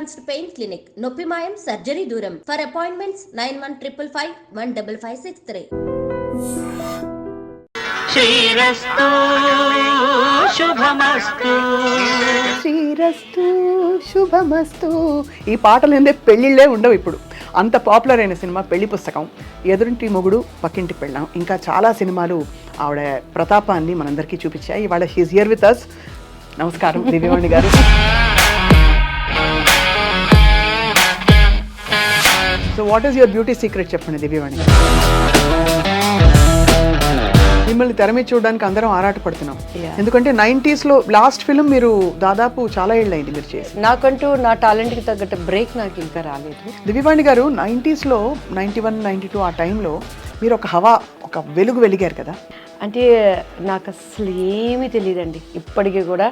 Advanced pain clinic, నొప్పి మాయం, surgery దూరం. For appointments 9155515563. శ్రీరస్తు శుభమస్తు, శ్రీరస్తు శుభమస్తు. ఈ పాటలు ఏందే పెళ్ళిళ్ళే ఉండవు ఇప్పుడు. అంత పాపులర్ అయిన సినిమా పెళ్లి పుస్తకం, ఎదురింటి మొగుడు పక్కింటి పెళ్ళాం, ఇంకా చాలా సినిమాలు ఆవిడ ప్రతాపాన్ని మనందరికీ చూపించాయి. ఇవాళ షీఈ్ హియర్ విత్ అస్. నమస్కారం దివ్యవాణి గారు. So what is your beauty secret చెప్పండి దివ్యవాణి గారు. మిమ్మల్ని తెర మీద చూడడానికి అందరం ఆరాటపడుతున్నాం. ఎందుకంటే 90s లో లాస్ట్ ఫిల్మ్ మీరు దాదాపు చాలా ఏళ్ళు అయింది మీరు చేసి. నాకంటూ నా టాలెంట్కి తగ్గట్టు బ్రేక్ నాకు ఇంకా రాలేదు. దివ్యవాణి గారు 90s లో 91, 92 ఆ టైంలో మీరు ఒక హవా, ఒక వెలుగు వెలిగారు కదా. అంటే నాకు అసలు ఏమీ తెలియదండి. ఇప్పటికీ కూడా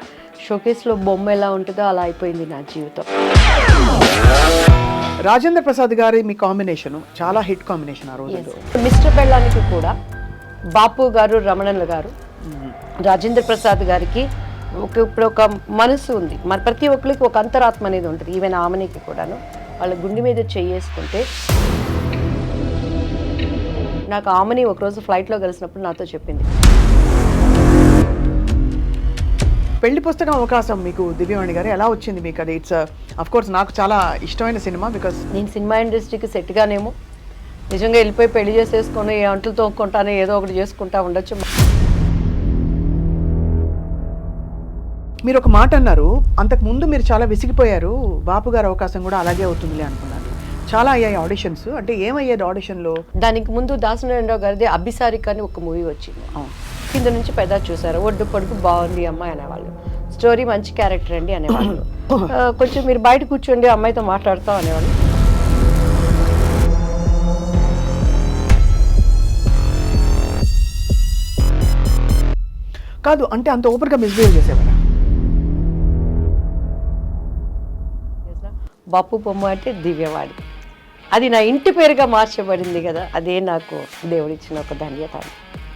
షోకేస్లో బొమ్మ ఎలా ఉంటుందో అలా అయిపోయింది నా జీవితం. రాజేంద్ర ప్రసాద్ గారి మీ కాంబినేషన్ చాలా హిట్ కాంబినేషన్ ఆ రోజు. మిస్టర్ బెల్లానికి కూడా బాపు గారు, రమణన్ల గారు, రాజేంద్ర ప్రసాద్ గారికి ఇప్పుడు ఒక మనసు ఉంది. మన ప్రతి ఒక్కరికి ఒక అంతరాత్మ అనేది ఉంటుంది. ఈవెన్ ఆమెనికి కూడాను వాళ్ళ గుండె మీద చేసుకుంటే, నాకు ఆమెని ఒకరోజు ఫ్లైట్లో కలిసినప్పుడు నాతో చెప్పింది, పెళ్లి పుస్తకం అవకాశం మీకు దివ్యవాణి గారు ఎలా వచ్చింది మీకు? అది ఇట్స్ అఫ్ కోర్స్ నాకు చాలా ఇష్టమైన సినిమా. బికాస్ నేను సినిమా ఇండస్ట్రీకి సెట్గానేమో నిజంగా వెళ్ళిపోయి పెళ్లి చేసేసుకొని ఏ అంట్లు తోముకుంటానో ఏదో ఒకటి చేసుకుంటా ఉండొచ్చు. మీరు ఒక మాట అన్నారు, అంతకు ముందు మీరు చాలా విసిగిపోయారు, బాపు గారు అవకాశం కూడా అలాగే అవుతుందిలే అనుకున్నారు. చాలా అయ్యాయి ఆడిషన్స్. అంటే ఏమయ్యేది ఆడిషన్లో? దానికి ముందు దాసనారాయణరావు గారిది అభిసారిక అని ఒక మూవీ వచ్చింది. కింద నుంచి పెద్ద చూసారు, ఒడ్డు పొడుగు బాగుంది అమ్మాయి అనేవాళ్ళు, స్టోరీ మంచి క్యారెక్టర్ అండి అనేవాళ్ళు, కొంచెం మీరు బయట కూర్చోండి అమ్మాయితో మాట్లాడతాం అనేవాళ్ళు. కాదు అంటే అంత ఓపెన్గా మిస్బిహేవ్ చేసేవాళ్ళ? బాపు బొమ్మ అంటే దివ్యవాడి, అది నా ఇంటి పేరుగా మార్చబడింది కదా. అదే నాకు దేవుడిచ్చిన ఒక ధన్యత.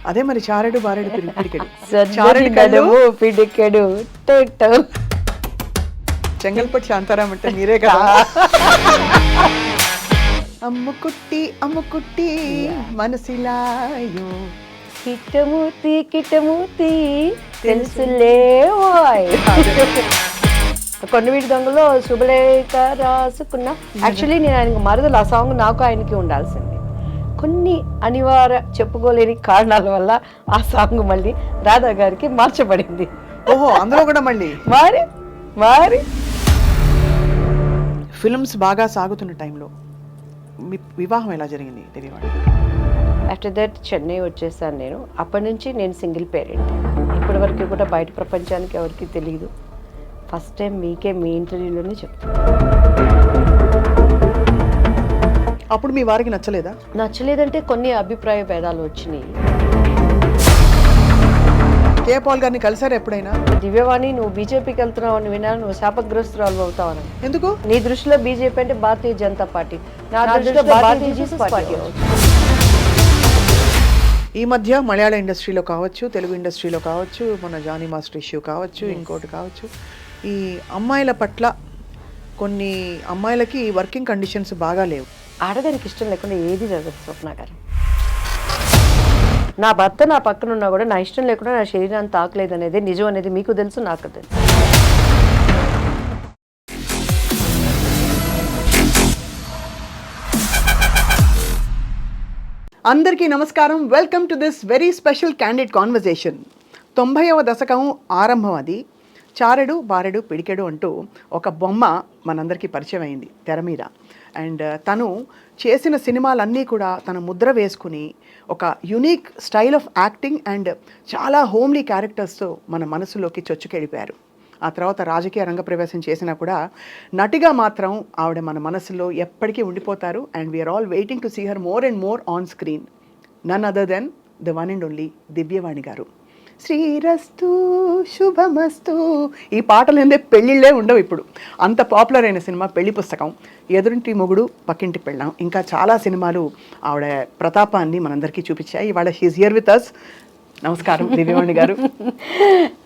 అదే మరి చారెడు బారెడు పిడికెడు పిడికెడు చెంగల్పట్టి శాంతారాం అంటే మీరే కదా. అమ్ముకుట్టి అమ్ముకుట్టి మనసిలాయో కిట్టమూర్తి కిట్టమూర్తి తెలుసులే కొండవీటి దొంగలో శుభలేఖ రాసుకున్న. యాక్చువల్లీ నేను ఆయనకు మరదలు. ఆ సాంగ్ నాకు ఆయనకి ఉండాల్సింది. కొన్ని అనివార్య చెప్పుకోలేని కారణాల వల్ల ఆ సాంగ్ మళ్ళీ రాధా గారికి మార్చబడింది. ఓహో, అందులో కూడా మళ్ళీ మరి ఫిల్మ్స్ బాగా సాగుతున్న టైంలో మీ వివాహం ఎలా జరిగింది తెలియవాడు? ఆఫ్టర్ దట్ చెన్నై వచ్చేసాను నేను. అప్పటి నుంచి నేను సింగిల్ పేరెంట్. ఇప్పటి వరకు కూడా బయట ప్రపంచానికి ఎవరికి తెలియదు. ఫస్ట్ టైం మీకే మీ ఇంటర్వ్యూలోనే చెప్తాను. అప్పుడు మీ వారికి నచ్చలేదా? నచ్చలేదంటే కొన్ని అభిప్రాయ భేదాలు వచ్చినాయి. కే పాల్ గారిని కలిసారు ఎప్పుడైనా? దివ్యవాణి, నువ్వు బీజేపీకి వెళ్తున్నావు అని విన్నా, నువ్వు శాపగ్రస్తురాలు అవుతావని. ఎందుకు? నీ దృష్టిలో బీజేపీ అంటే భారతీయ జనతా పార్టీ, నా దృష్టిలో భారతీయ జీసస్ పార్టీ. ఈ మధ్య మలయాళ ఇండస్ట్రీలో కావచ్చు, తెలుగు ఇండస్ట్రీలో కావచ్చు, మన జానీ మాస్టర్ ఇష్యూ కావచ్చు, ఇంకోటి కావచ్చు, ఈ అమ్మాయిల పట్ల కొన్ని అమ్మాయిలకి వర్కింగ్ కండిషన్స్ బాగా లేవు. ఆడదానికి ఇష్టం లేకుండా ఏది జరగదు స్వప్న గారు. నా భర్త నా పక్కన ఉన్నా కూడా నా ఇష్టం లేకుండా నా శరీరాన్ని తాకలేదు అనేది నిజం అనేది మీకు తెలుసు, నాకు తెలుసు. అందరికీ నమస్కారం. Welcome to this very special candid conversation. 90వ దశకం ఆరంభం. అది చారెడు బారెడు పిడికెడు అంటూ ఒక బొమ్మ మనందరికీ పరిచయం అయింది తెర మీద. అండ్ తను చేసిన సినిమాలన్నీ కూడా తన ముద్ర వేసుకుని ఒక unique style of acting and చాలా హోమ్లీ క్యారెక్టర్స్తో మన మనసులోకి చొచ్చుకెళ్ళిపోయారు. ఆ తర్వాత రాజకీయ రంగప్రవేశం చేసినా కూడా నటిగా మాత్రం ఆవిడ మన మనసులో ఎప్పటికీ ఉండిపోతారు. And we are all waiting to see her more and more on screen. None other than the one and only Divyavani garu. శ్రీరస్తు శుభమస్తు. ఈ పాటలు ఏందే పెళ్ళిళ్ళే ఉండవు ఇప్పుడు. అంత పాపులర్ అయిన సినిమా పెళ్లి పుస్తకం, ఎదురింటి మొగుడు పక్కింటి పెళ్ళాం, ఇంకా చాలా సినిమాలు ఆవిడ ప్రతాపాన్ని మనందరికీ చూపించాయి. ఇవాళ షీఈ్ హియర్ విత్ అస్. నమస్కారం దివ్యవాణి గారు.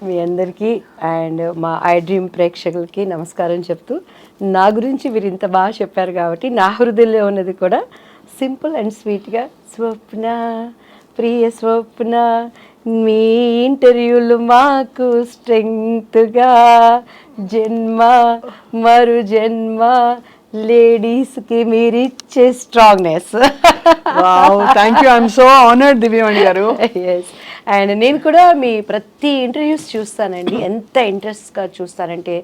మీ అందరికీ అండ్ మా ఐ డ్రీమ్ ప్రేక్షకులకి నమస్కారం చెప్తూ, నా గురించి మీరు ఇంత బాగా చెప్పారు కాబట్టి నా హృదయంలో ఉన్నది కూడా సింపుల్ అండ్ స్వీట్గా, స్వప్న ప్రియ స్వప్న, మీ ఇంటర్వ్యూలు మాకు స్ట్రెంగ్త్గా, జన్మ మరు జన్మ లేడీస్కి మీరు ఇచ్చే strongness. Thank you, I'm so honoured Divyavani garu. Yes, and నేను కూడా మీ ప్రతి ఇంటర్వ్యూస్ చూస్తానండి. ఎంత ఇంట్రెస్ట్గా చూస్తానంటే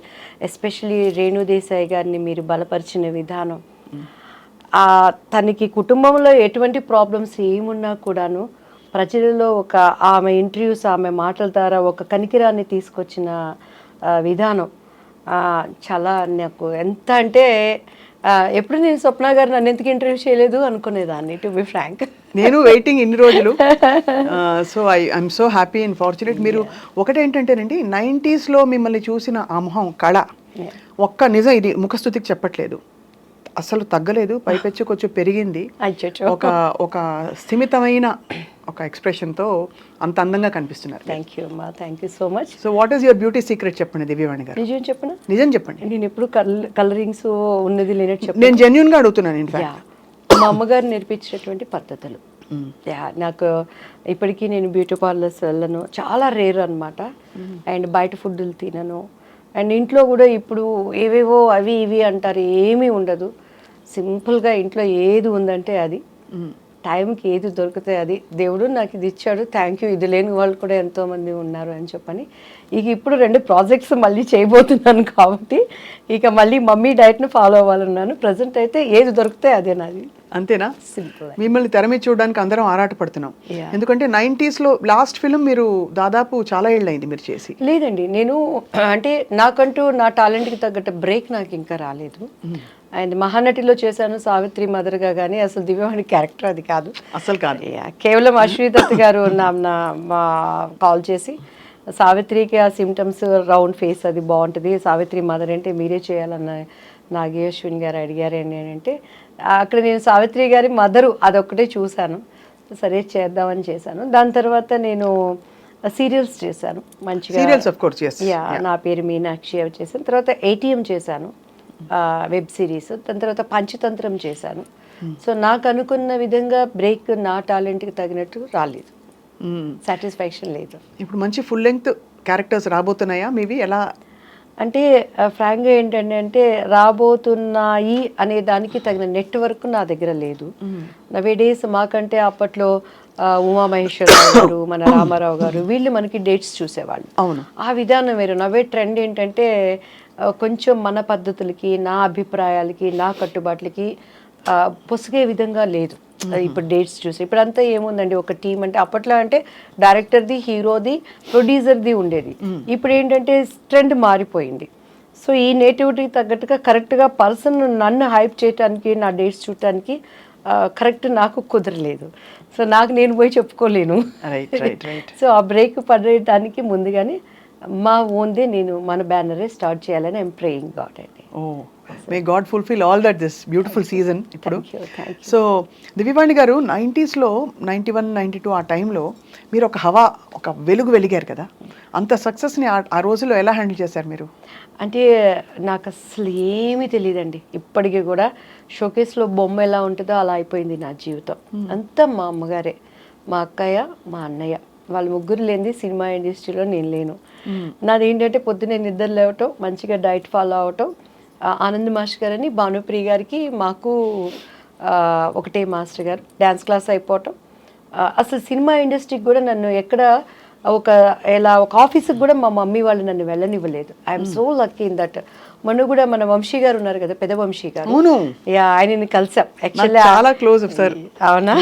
ఎస్పెషలీ రేణు దేశాయ్ గారిని మీరు బలపరిచిన విధానం, తనకి కుటుంబంలో ఎటువంటి ప్రాబ్లమ్స్ ఏమున్నా కూడాను ప్రజలలో ఒక ఆమె ఇంటర్వ్యూస్, ఆమె మాటల ద్వారా ఒక కనికిరాన్ని తీసుకొచ్చిన విధానం చాలా నాకు ఎంత అంటే ఎప్పుడు నేను స్వప్న గారు నన్ను ఎందుకు ఇంటర్వ్యూ చేయలేదు అనుకునేదాన్ని, టు బి ఫ్రాంక్. నేను వెయిటింగ్ ఇన్ని రోజులు. So I'm so happy and fortunate. మీరు ఒకటేంటంటేనండి, 90s మిమ్మల్ని చూసిన ఆ మొహం కళ ఒక్క నిజం, ఇది ముఖస్థుతికి చెప్పట్లేదు, అసలు తగ్గలేదు, పైపెచ్చు కొంచెం పెరిగింది. ఒక స్థిమితమైన ఒక ఎక్స్ప్రెషన్తో అంత అందంగా కనిపిస్తున్నారు. థ్యాంక్ యూ అమ్మా, thank you so much. So what is your beauty secret చెప్పండి దివ్యవాణి గారు. నిజం చెప్పనా? నిజం చెప్పండి. నేను ఎప్పుడు కలరింగ్స్ ఉన్నది లేనట్టు చెప్పను. నేను జెన్యున్గా అడుగుతున్నాను. ఇన్ఫాక్ట్ మా అమ్మగారు నేర్పించినటువంటి పద్ధతులు, నాకు ఇప్పటికీ నేను బ్యూటీ పార్లర్స్ వెళ్ళను, చాలా రేర్ అనమాట. అండ్ బయట ఫుడ్లు తినను. అండ్ ఇంట్లో కూడా ఇప్పుడు ఏవేవో అవి ఇవి అంటారు, ఏమీ ఉండదు. సింపుల్గా ఇంట్లో ఏది ఉందంటే అది, టైంకి ఏది దొరికితే అది, దేవుడు నాకు ఇది ఇచ్చాడు, థ్యాంక్ యూ, ఇది లేని వాళ్ళు కూడా ఎంతోమంది ఉన్నారు అని చెప్పని. ఇక ఇప్పుడు 2 ప్రాజెక్ట్స్ మళ్ళీ చేయబోతున్నాను కాబట్టి ఇక మళ్ళీ మమ్మీ డైట్ను ఫాలో అవ్వాలన్నాను. ప్రజెంట్ అయితే ఏది దొరికితే అదే నాది. అంతేనా? సింపుల్. మిమ్మల్ని తెర మీద చూడడానికి అందరం ఆరాటపడుతున్నాం. ఎందుకంటే 90s లాస్ట్ ఫిల్మ్ మీరు దాదాపు చాలా ఏళ్ళు అయింది మీరు చేసి. లేదండి, నేను అంటే నాకంటూ నా టాలెంట్కి తగ్గట్టు బ్రేక్ నాకు ఇంకా రాలేదు. అండ్ మహానటిలో చేశాను సావిత్రి మదర్గా, కానీ అసలు దివ్యవాణి క్యారెక్టర్ అది కాదు, అసలు కాదు. కేవలం అశ్విదత్ గారు మా కాల్ చేసి, సావిత్రికి ఆ సిమ్టమ్స్ రౌండ్ ఫేస్ అది బాగుంటుంది, సావిత్రి మదర్ అంటే మీరే చేయాలన్న నాగి అశ్విన్ గారు అడిగారు ఏంటంటే, అక్కడ నేను సావిత్రి గారి మదరు అదొక్కటే చూశాను, సరే చేద్దామని చేశాను. దాని తర్వాత నేను సీరియల్స్ చేశాను మంచిగా, నా పేరు మీనాక్షి అవి చేశాను. తర్వాత ATM చేశాను, వెబ్ సిరీస్. దాని తర్వాత పంచతంత్రం చేశాను. సో నాకు అనుకున్న విధంగా బ్రేక్ నా టాలెంట్కి తగినట్టు రాలేదు, సాటిస్ఫాక్షన్ లేదు. ఇప్పుడు మంచి ఫుల్ లెంగ్త్ క్యారెక్టర్స్ రాబోతున్నాయా మీవి? ఎలా అంటే ఫ్రాంక్గా ఏంటంటే, అంటే రాబోతున్నాయి అనే దానికి తగిన నెట్వర్క్ నా దగ్గర లేదు. నవే డేస్ మాకంటే అప్పట్లో ఉమామహేశ్వరరావు గారు, మన రామారావు గారు, వీళ్ళు మనకి డేట్స్ చూసేవాళ్ళు. అవును, ఆ విధానం వేరు. నవే ట్రెండ్ ఏంటంటే కొంచెం మన పద్ధతులకి, నా అభిప్రాయాలకి, నా కట్టుబాట్లకి పొసిగే విధంగా లేదు ఇప్పుడు డేట్స్ చూసి. ఇప్పుడంతా ఏముందండి, ఒక టీం అంటే అప్పట్లో అంటే డైరెక్టర్ది, హీరోది, ప్రొడ్యూసర్ది ఉండేది. ఇప్పుడు ఏంటంటే ట్రెండ్ మారిపోయింది. సో ఈ నేటివిటీకి తగ్గట్టుగా కరెక్ట్గా పర్సన్ నన్ను హైప్ చేయడానికి, నా డేట్స్ చూడటానికి కరెక్ట్ నాకు కుదరలేదు. సో నాకు నేను పోయి చెప్పుకోలేను. సో ఆ బ్రేక్ పడడానికి ముందుగానే మా ఓన్దే నేను మన బ్యానరే స్టార్ట్ చేయాలని ఐఎమ్ ప్రేయింగ్ గాడ్ అండి. May God fulfil all that this beautiful season ఇప్పుడు. సో దివ్యవాణి గారు 90s 91, 92 ఆ టైంలో మీరు ఒక హవా, ఒక వెలుగు వెలిగారు కదా, అంత సక్సెస్ని ఆ రోజుల్లో ఎలా హ్యాండిల్ చేశారు మీరు? అంటే నాకు అసలు ఏమీ తెలియదండి. ఇప్పటికీ కూడా షోకేస్లో బొమ్మ ఎలా ఉంటుందో అలా అయిపోయింది నా జీవితం. అంతా మా అమ్మగారే, మా అక్కయ్య, మా అన్నయ్య, వాళ్ళ ముగ్గురు లేనిది సినిమా ఇండస్ట్రీలో నేను లేను. నాది ఏంటంటే పొద్దున్నే నిద్ర లేవటం, మంచిగా డైట్ ఫాలో అవటం, ఆనంద్ మాస్టర్ గారని భానుప్రియ గారికి మాకు ఒకటే మాస్టర్ గారు, డ్యాన్స్ క్లాస్ అయిపోవటం. అసలు సినిమా ఇండస్ట్రీకి కూడా నన్ను ఎక్కడ ఒక ఆఫీస్కి కూడా మా మమ్మీ వాళ్ళు నన్ను వెళ్ళనివ్వలేదు. I'm so lucky in that. మొన్న కూడా మన వంశీ గారు ఉన్నారు కదా, పెద్ద వంశీ గారు, ఆయనని కలిసాం. యాక్చువల్లీ చాలా క్లోజ్ సార్. అవునా?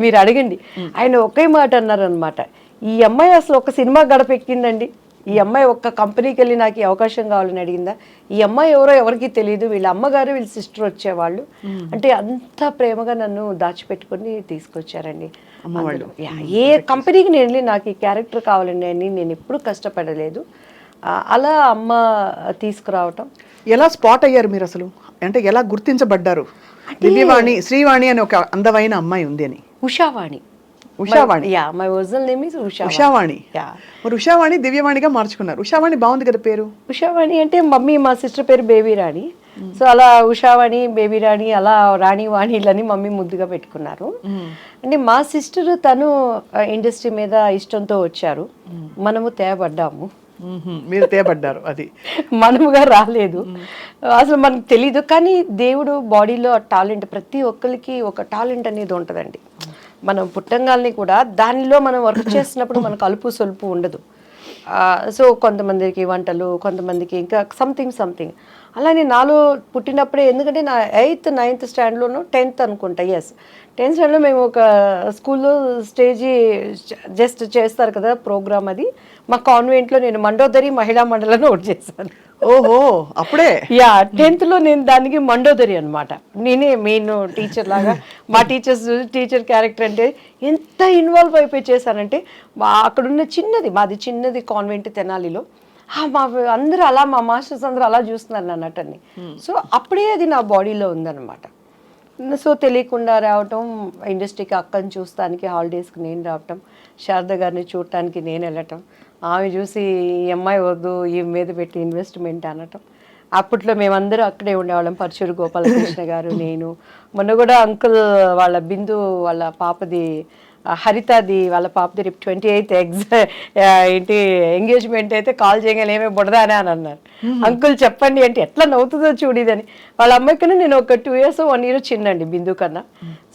మీరు అడగండి. ఆయన ఒకే మాట అన్నారు అనమాట, ఈ అమ్మాయి అసలు ఒక సినిమా గడప ఎక్కిందండి, ఈ అమ్మాయి ఒక్క కంపెనీకి వెళ్ళి నాకు ఈ అవకాశం కావాలని అడిగిందా, ఈ అమ్మాయి ఎవరో ఎవరికి తెలియదు, వీళ్ళ అమ్మగారు వీళ్ళ సిస్టర్ వచ్చేవాళ్ళు అంటే అంత ప్రేమగా నన్ను దాచిపెట్టుకొని తీసుకొచ్చారండి. ఏ కంపెనీకి నేను వెళ్ళి నాకు ఈ క్యారెక్టర్ కావాలండి అని నేను ఎప్పుడు కష్టపడలేదు. అలా అమ్మ తీసుకురావటం. ఎలా స్పాట్ అయ్యారు మీరు అసలు? అంటే ఎలా గుర్తించబడ్డారు? దివ్యవాణి, శ్రీవాణి అని ఒక అందమైన అమ్మాయి ఉంది అని. Ushavani Ushavani. Yeah, my original name is Ushavani. Yeah. మరి ఉషావాణి దివ్యవాణిగా మార్చుకున్నారు. ఉషావాణి బాగుంది కదా పేరు. ఉషావాణి అంటే మమ్మీ, మా సిస్టర్ పేరు బేబీ రాణి. సో అలా ఉషావాణి, బేబీ రాణి, అలా రాణి వాణిలని మమ్మీ ముద్దుగా పెట్టుకున్నారు. అంటే మా సిస్టర్ తను ఇండస్ట్రీ మీద ఇష్టంతో వచ్చారు, మనము తేబడ్డాము. మీరు తేబడ్డారు, అది మనముగా రాలేదు. అసలు మనకు తెలీదు, కానీ దేవుడు బాడీలో టాలెంట్, ప్రతి ఒక్కరికి ఒక టాలెంట్ అనేది ఉంటుందండి. మనం పుట్టంగాల్ని కూడా దానిలో మనం వర్క్ చేసినప్పుడు మనకు అలుపు సొలుపు ఉండదు. సో కొంతమందికి వంటలు, కొంతమందికి ఇంకా సంథింగ్ అలానే నాలో పుట్టినప్పుడే, ఎందుకంటే నా 8th 9th స్టాండర్డ్లోనూ 10th అనుకుంటా, 10th స్టాండర్డ్లో మేము ఒక స్కూల్లో స్టేజీ జస్ట్ చేస్తారు కదా ప్రోగ్రామ్, అది మా కాన్వెంట్లో నేను మండోదరి మహిళా మండలిని ఒకటి చేశాను. ఓహో, అప్పుడే. యా, 10th లో నేను దానికి మండోదరి అనమాట. నేనే మెయిన్ టీచర్ లాగా, మా టీచర్ క్యారెక్టర్ అంటే ఎంత ఇన్వాల్వ్ అయిపోయి చేశానంటే, అక్కడున్న మాది చిన్నది కాన్వెంట్ తెనాలిలో, మా అందరూ అలా, మా మాస్టర్స్ అందరూ అలా చూస్తున్నారు నా నటన్ని. సో అప్పుడే అది నా బాడీలో ఉందన్నమాట. సో తెలియకుండా రావటం, ఇండస్ట్రీకి అక్కని చూస్తానికి హాలిడేస్కి నేను రావటం, శారద గారిని చూడటానికి నేను వెళ్ళటం, ఆమె చూసి ఈ అమ్మాయి వద్దు, ఈ మీద పెట్టి ఇన్వెస్ట్మెంట్ అనటం. అప్పట్లో మేమందరూ అక్కడే ఉండేవాళ్ళం, పరచూరు గోపాలకృష్ణ గారు, నేను. మొన్న కూడా అంకుల్ వాళ్ళ బిందు వాళ్ళ పాపది, హరితది వాళ్ళ పాపది రేపు 28th ఏంటి ఎంగేజ్మెంట్ అయితే కాల్ చేయగానే ఏమే బుడదానా అని అన్నారు. అంకుల్ చెప్పండి అంటే ఎట్లా నవ్వుతుందో చూడిదని. వాళ్ళ అమ్మాయి కన్నా నేను ఒక 2 years 1 year చిన్నండి బిందు కన్నా.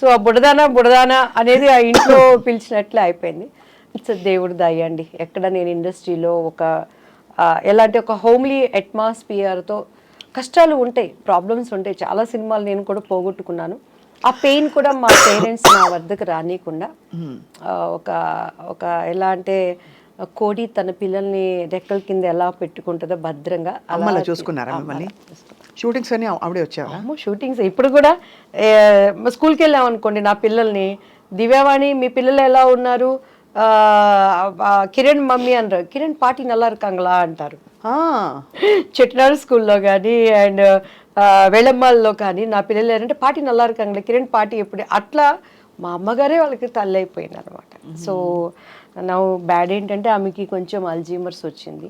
సో ఆ బుడదానా అనేది ఆ ఇంట్లో పిలిచినట్లే అయిపోయింది. ఇట్స్ దేవుడు దయ్యండి. ఎక్కడ నేను ఇండస్ట్రీలో ఎలాంటి ఒక హోమ్లీ అట్మాస్ఫియర్తో, కష్టాలు ఉంటాయి, ప్రాబ్లమ్స్ ఉంటాయి, చాలా సినిమాలు నేను కూడా పోగొట్టుకున్నాను. ఆ పెయిన్ కూడా మా పేరెంట్స్ నా వద్దకు రానియకుండా, ఒక ఎలా అంటే కోడి తన పిల్లల్ని రెక్కల కింద ఎలా పెట్టుకుంటుందో భద్రంగా అలా చూసుకున్నారా మిమ్మల్ని? షూటింగ్స్ అని ఆవిడే వచ్చారా? షూటింగ్స్ ఇప్పుడు కూడా స్కూల్కి వెళ్ళాం అనుకోండి, నా పిల్లల్ని, దివ్యవాణి మీ పిల్లలు ఎలా ఉన్నారు, కిరణ్ మమ్మీ అంటారు, కిరణ్ పాటి నల్లా இருக்காங்களா అంటారు. చెట్నాడు స్కూల్లో కానీ అండ్ వెళమ్మాల్లో కానీ నా పిల్లలు ఏంటంటే పాటి నల్లా இருக்காங்களா, కిరణ్ పాటి ఎప్పుడు, అట్లా మా అమ్మగారే వాళ్ళకి తల్లి అయిపోయింది అనమాట. సో నా బ్యాడ్ ఏంటంటే ఆమెకి కొంచెం అల్జీమర్స్ వచ్చింది.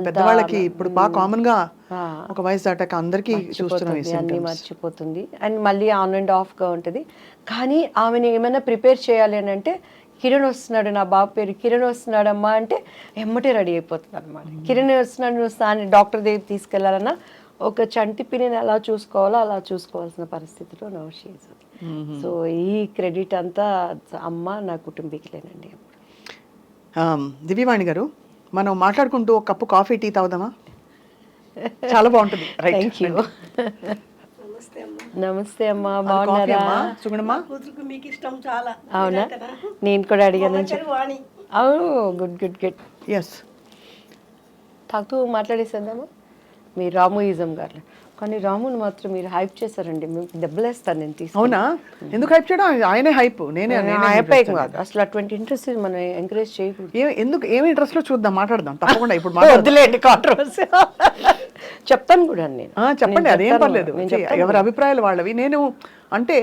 పెద్దవాళ్ళకి ఇప్పుడు బాగా కామన్ గా ఒక వయసు దాటాక అందరికీ అన్ని మర్చిపోతుంది, అండ్ మళ్ళీ ఆన్ అండ్ ఆఫ్ గా ఉంటుంది. కానీ ఆమెను ఏమైనా ప్రిపేర్ చేయాలి అని అంటే, కిరణ్ వస్తున్నాడు, నా బాబు పేరు కిరణ్ వస్తున్నాడమ్మా అంటే ఎమ్మటే రెడీ అయిపోతుంది అనమాట. కిరణ్ వస్తున్నాడు, నువ్వు డాక్టర్ దగ్గర తీసుకెళ్లాలన్నా ఒక చంటి పిల్లని ఎలా చూసుకోవాలో అలా చూసుకోవాల్సిన పరిస్థితిలో నోషీస్. సో ఈ క్రెడిట్ అంతా అమ్మ, నా కుటుంబీకులేనండి. దివ్యవాణి గారు, మనం మాట్లాడుకుంటూ ఒక కప్పు కాఫీ, టీ తాగుదామా? చాలా బాగుంటుంది. Thank you. నమస్తే అమ్మా, బాగున్నారా? మీకు ఇష్టం చాలా. అవునా, నేను కూడా అడిగాను. అవును, గుడ్ గుడ్ గుడ్. ఎస్, తాగుతూ మాట్లాడేసేద్దామా? మీరు రాముయిజం గారు, కానీ రాముని మాత్రం మీరు హైప్ చేశారండి, మేము దెబ్బలేస్తాను నేను తీసుకు. అవునా? ఎందుకు హైప్ చేయడం? ఆయనే హైప్, నేనే హైప్ కాదు అసలు. అటువంటి ఇంట్రెస్ట్ మనం ఎంకరేజ్ చేయకూడదు. ఎందుకు, ఏమి ఇంట్రెస్ట్ లో చూద్దాం, మాట్లాడదాం తప్పకుండా. ఇప్పుడు వద్దులేండి కాంట్రవర్సీ. చెప్తాను కూడా నేను. చెప్పండి, అదేం పర్లేదు, ఎవరి అభిప్రాయాలు వాళ్ళవి. నేను అంటే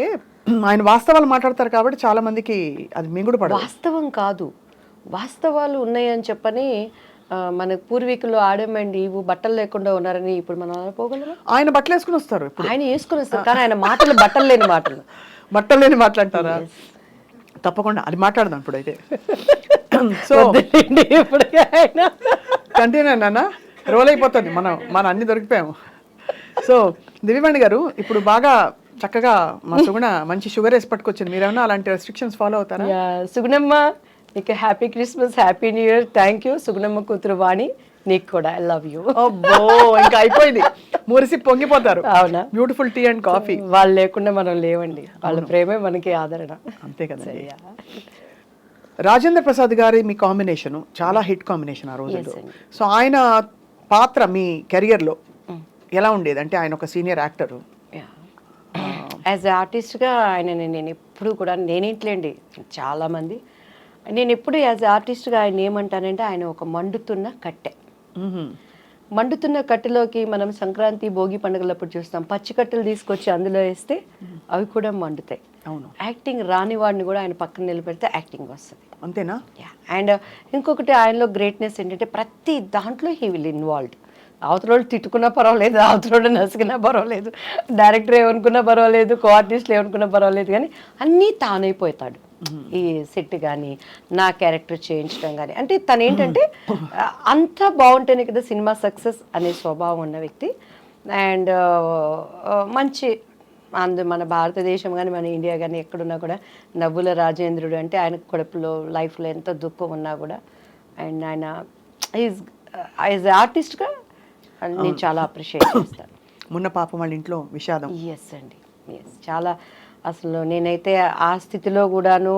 ఆయన వాస్తవాలు మాట్లాడతారు కాబట్టి చాలా మందికి అది మింగుడు పడదు. వాస్తవం కాదు, వాస్తవాలు ఉన్నాయని చెప్పని మన పూర్వీకులు ఆడమండి ఇవి బట్టలు లేకుండా ఉన్నారని ఇప్పుడు మనం పోగలరా? ఆయన బట్టలు వేసుకుని వస్తారు, ఆయన వేసుకుని వస్తారు, కానీ ఆయన మాటలు బట్టలు లేని మాట్లాడతారా? తప్పకుండా అది మాట్లాడదాం ఇప్పుడైతే. సో ఇప్పుడు కంటిన్యూ నాన్న, రోల్ అయిపోతుంది, మనం అన్ని దొరికిపోయాము. సో దివ్యవాణి గారు, ఇప్పుడు బాగా చక్కగా మా సుగుణ మంచి షుగర్ వేసి పట్టుకొచ్చింది. మీరేమన్నా అలాంటి రెస్ట్రిక్షన్స్ ఫాలో అవుతారా? సుగుణమ్మ, నీకు happy Christmas, happy new year. Thank you. Sugunamma కూతురు వాణి, నీకు కూడా ఐ లవ్ యూ. అబ్బో, ఇంకా అయిపోయింది, మురిసి పొంగిపోతారు. అవునా? Beautiful tea and coffee. వాళ్ళు లేకుండా మనం లేవండి, వాళ్ళ ప్రేమే మనకి ఆదరణ. అంతే కదా. రాజేంద్ర ప్రసాద్ గారి మీ కాంబినేషన్ చాలా హిట్ కాంబినేషన్ ఆ రోజుల్లో. సో ఆయన పాత్ర మీ కెరియర్లో ఎలా ఉండేది? అంటే ఆయన ఒక సీనియర్ యాక్టరు, యాజ్ ఆర్టిస్ట్గా ఆయన నేను ఎప్పుడు కూడా, నేనేంట్లేండి చాలామంది, నేను ఎప్పుడు యాజ్ ఆర్టిస్ట్గా ఆయన ఏమంటానంటే ఆయన ఒక మండుతున్న కట్టె. మండుతున్న కట్టెలోకి మనం సంక్రాంతి భోగి పండుగలప్పుడు చూస్తాం, పచ్చి కట్టెలు తీసుకొచ్చి అందులో వేస్తే అవి కూడా మండుతాయి. అవును. యాక్టింగ్ రాని వాడిని కూడా ఆయన పక్కన నిలబెడితే యాక్టింగ్ వస్తుంది. అంతేనా? అండ్ ఇంకొకటి ఆయనలో గ్రేట్నెస్ ఏంటంటే ప్రతి దాంట్లో హీ విల్ ఇన్వాల్వ్డ్. అవతల తిట్టుకున్నా పర్వాలేదు, అవతల నసికినా పర్వాలేదు, డైరెక్టర్ ఏమనుకున్నా పర్వాలేదు, కో ఆర్టిస్టులు ఏమనుకున్నా పర్వాలేదు, కానీ అన్నీ తానైపోతాడు. ఈ సెట్ కానీ నా క్యారెక్టర్ చేయించడం కానీ, అంటే తను ఏంటంటే అంతా బాగుంటేనే కదా సినిమా సక్సెస్ అనే స్వభావం ఉన్న వ్యక్తి. అండ్ మంచి మన భారతదేశం కానీ మన ఇండియా కానీ ఎక్కడున్నా కూడా నవ్వుల రాజేంద్రుడు అంటే ఆయనకు కడుపులో లైఫ్లో ఎంత దుఃఖం ఉన్నా కూడా అండ్ ఆయన ఈజ్ ఆర్టిస్ట్గా నేను చాలా అప్రిషియేట్ చేస్తాను. మొన్న పాపం వాళ్ళ ఇంట్లో విషాదం. ఎస్ అండి, ఎస్. చాలా అసలు నేనైతే ఆ స్థితిలో కూడాను